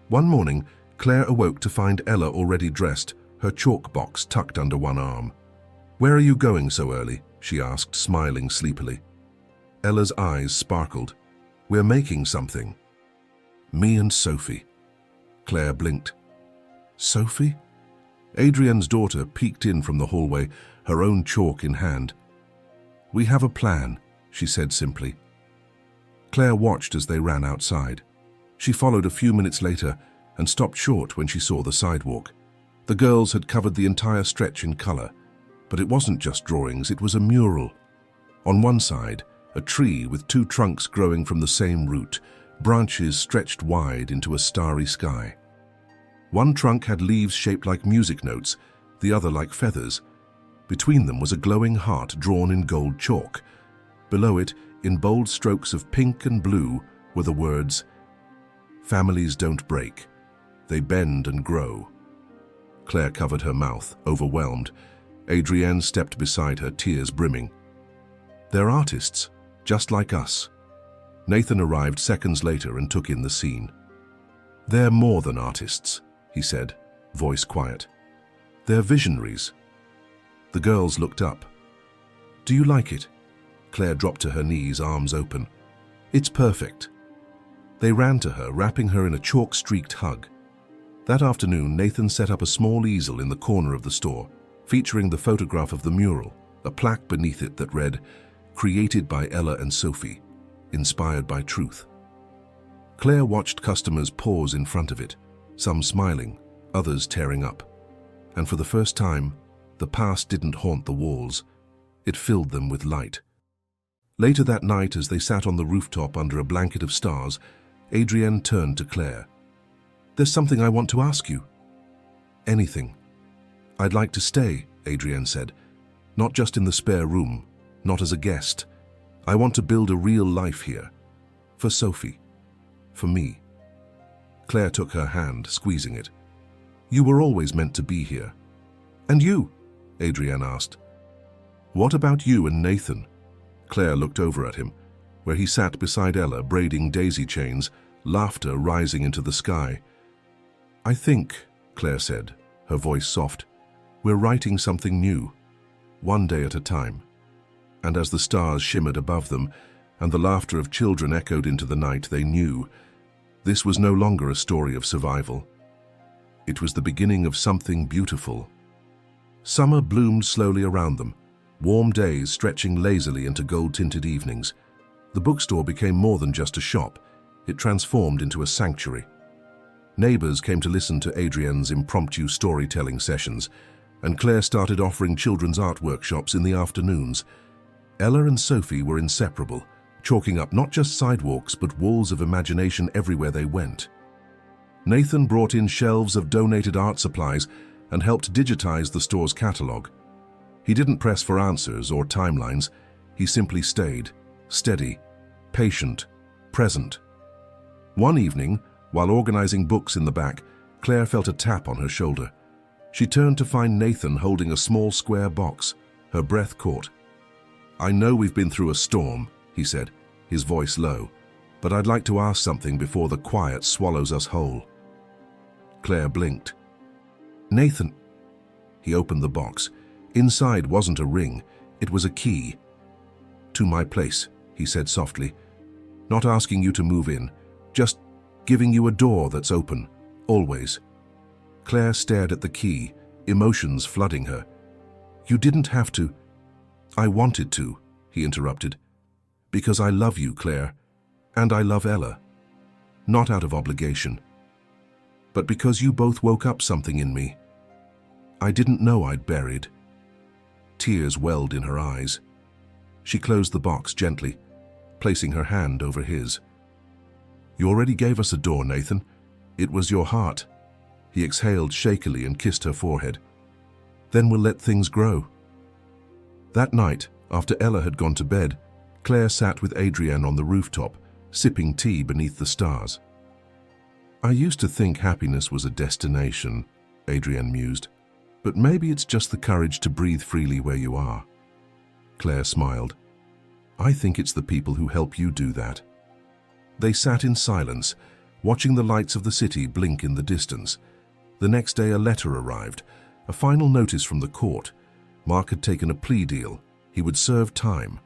One morning, Claire awoke to find Ella already dressed, her chalk box tucked under one arm. "Where are you going so early?" she asked, smiling sleepily. Ella's eyes sparkled. "We're making something." "Me and Sophie." Claire blinked. "Sophie?" Adrienne's daughter peeked in from the hallway, her own chalk in hand. "We have a plan," she said simply. Claire watched as they ran outside. She followed a few minutes later and stopped short when she saw the sidewalk. The girls had covered the entire stretch in color, but it wasn't just drawings, it was a mural. On one side, a tree with two trunks growing from the same root, branches stretched wide into a starry sky. One trunk had leaves shaped like music notes, the other like feathers. Between them was a glowing heart drawn in gold chalk. Below it, in bold strokes of pink and blue, were the words, "Families don't break, they bend and grow." Claire covered her mouth, overwhelmed. Adrienne stepped beside her, tears brimming. "They're artists, just like us." Nathan arrived seconds later and took in the scene. "They're more than artists," he said, voice quiet. "They're visionaries." The girls looked up. "Do you like it?" Claire dropped to her knees, arms open. "It's perfect." They ran to her, wrapping her in a chalk-streaked hug. That afternoon, Nathan set up a small easel in the corner of the store, featuring the photograph of the mural, a plaque beneath it that read, "Created by Ella and Sophie, inspired by truth." Claire watched customers pause in front of it, some smiling, others tearing up. And for the first time, the past didn't haunt the walls. It filled them with light. Later that night, as they sat on the rooftop under a blanket of stars, Adrienne turned to Claire. "There's something I want to ask you." "Anything." "I'd like to stay," Adrienne said. "Not just in the spare room, not as a guest. I want to build a real life here. For Sophie. For me." Claire took her hand, squeezing it. "You were always meant to be here." "And you?" Adrienne asked. "What about you and Nathan?" Claire looked over at him, where he sat beside Ella, braiding daisy chains, laughter rising into the sky. "I think," Claire said, her voice soft, "we're writing something new, one day at a time." And as the stars shimmered above them and the laughter of children echoed into the night, they knew this was no longer a story of survival. It was the beginning of something beautiful. Summer bloomed slowly around them, warm days stretching lazily into gold-tinted evenings. The bookstore became more than just a shop. It transformed into a sanctuary. Neighbors came to listen to Adrienne's impromptu storytelling sessions, and Claire started offering children's art workshops in the afternoons. Ella and Sophie were inseparable, chalking up not just sidewalks but walls of imagination everywhere they went. Nathan brought in shelves of donated art supplies and helped digitize the store's catalog. He didn't press for answers or timelines. He simply stayed, steady, patient, present. One evening, while organizing books in the back, Claire felt a tap on her shoulder. She turned to find Nathan holding a small square box. Her breath caught. "I know we've been through a storm," he said, his voice low, "but I'd like to ask something before the quiet swallows us whole." Claire blinked. "Nathan." He opened the box. Inside wasn't a ring, it was a key. "To my place," he said softly. "Not asking you to move in, just giving you a door that's open, always." Claire stared at the key, emotions flooding her. "You didn't have to." "I wanted to," he interrupted. "Because I love you, Claire, and I love Ella. Not out of obligation, but because you both woke up something in me I didn't know I'd buried." Tears welled in her eyes. She closed the box gently, placing her hand over his. "You already gave us a door, Nathan. It was your heart." He exhaled shakily and kissed her forehead. "Then we'll let things grow." That night, after Ella had gone to bed, Claire sat with Adrienne on the rooftop, sipping tea beneath the stars. I used to think happiness was a destination, Adrienne mused, but maybe it's just the courage to breathe freely where you are. Claire smiled. I think it's the people who help you do that. They sat in silence, watching the lights of the city blink in the distance. The next day a letter arrived, a final notice from the court. Mark had taken a plea deal. He would serve time.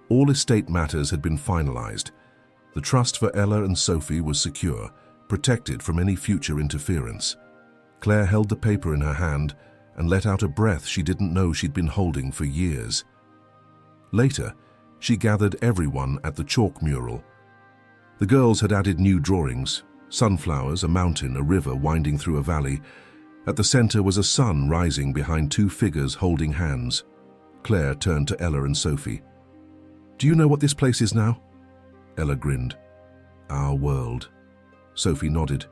All estate matters had been finalized. The trust for Ella and Sophie was secure, protected from any future interference. Claire held the paper in her hand and let out a breath she didn't know she'd been holding for years. Later, she gathered everyone at the chalk mural. The girls had added new drawings: sunflowers, a mountain, a river winding through a valley. At the center was a sun rising behind two figures holding hands. Claire turned to Ella and Sophie. Do you know what this place is now? Ella grinned. Our world. Sophie nodded.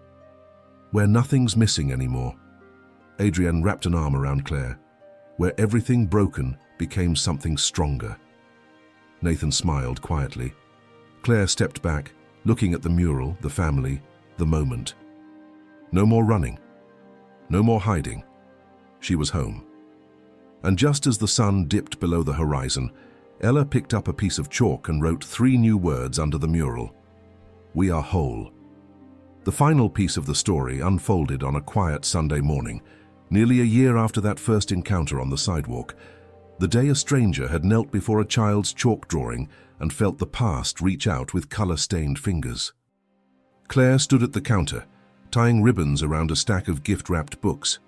Where nothing's missing anymore. Adrienne wrapped an arm around Claire. Where everything broken became something stronger. Nathan smiled quietly. Claire stepped back, looking at the mural, the family, the moment. No more running. No more hiding. She was home. And just as the sun dipped below the horizon, Ella picked up a piece of chalk and wrote 3 new words under the mural. We are whole. The final piece of the story unfolded on a quiet Sunday morning, nearly a year after that first encounter on the sidewalk, the day a stranger had knelt before a child's chalk drawing and felt the past reach out with color-stained fingers. Claire stood at the counter, tying ribbons around a stack of gift-wrapped books.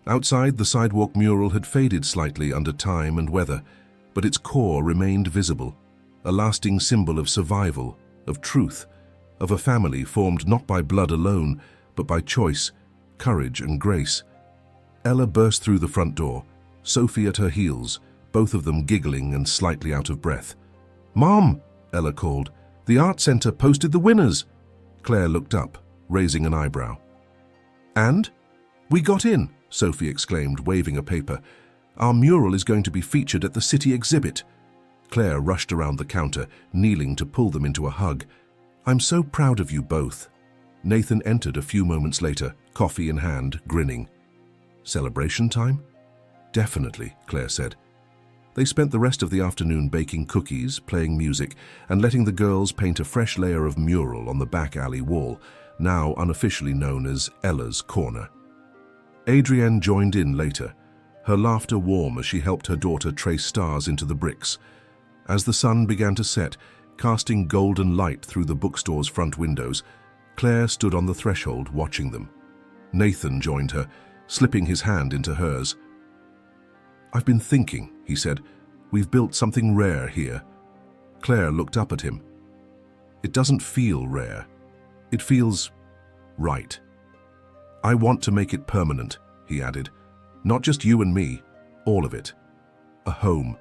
Outside, the sidewalk mural had faded slightly under time and weather, but its core remained visible, a lasting symbol of survival, of truth, of a family formed not by blood alone, but by choice, courage, and grace. Ella burst through the front door, Sophie at her heels, both of them giggling and slightly out of breath. "Mom!" Ella called. "The art center posted the winners!" Claire looked up, raising an eyebrow. "And? We got in!" Sophie exclaimed, waving a paper. "Our mural is going to be featured at the city exhibit." Claire rushed around the counter, kneeling to pull them into a hug. "I'm so proud of you both." Nathan entered a few moments later, coffee in hand, grinning. "Celebration time?" "Definitely," Claire said. They spent the rest of the afternoon baking cookies, playing music, and letting the girls paint a fresh layer of mural on the back alley wall, now unofficially known as Ella's Corner. Adrienne joined in later, her laughter warm as she helped her daughter trace stars into the bricks. As the sun began to set, casting golden light through the bookstore's front windows, Claire stood on the threshold watching them. Nathan joined her, slipping his hand into hers. "I've been thinking," he said. "We've built something rare here." Claire looked up at him. "It doesn't feel rare. It feels right. I want to make it permanent," he added. "Not just you and me, all of it. A home.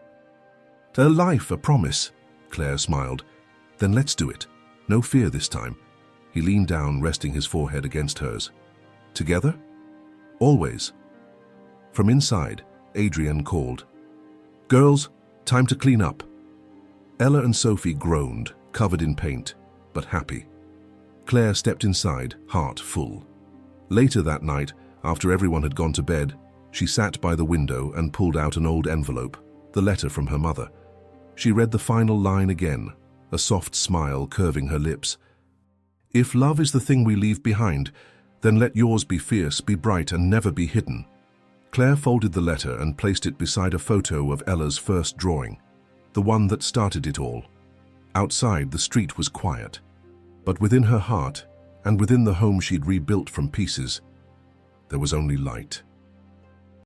A life, a promise." Claire smiled. "Then let's do it. No fear this time." He leaned down, resting his forehead against hers. "Together? Always." From inside, Adrienne called. "Girls, time to clean up." Ella and Sophie groaned, covered in paint, but happy. Claire stepped inside, heart full. Later that night, after everyone had gone to bed, she sat by the window and pulled out an old envelope, the letter from her mother. She read the final line again, a soft smile curving her lips. "If love is the thing we leave behind, then let yours be fierce, be bright, and never be hidden." Claire folded the letter and placed it beside a photo of Ella's first drawing, the one that started it all. Outside, the street was quiet, but within her heart, and within the home she'd rebuilt from pieces, there was only light.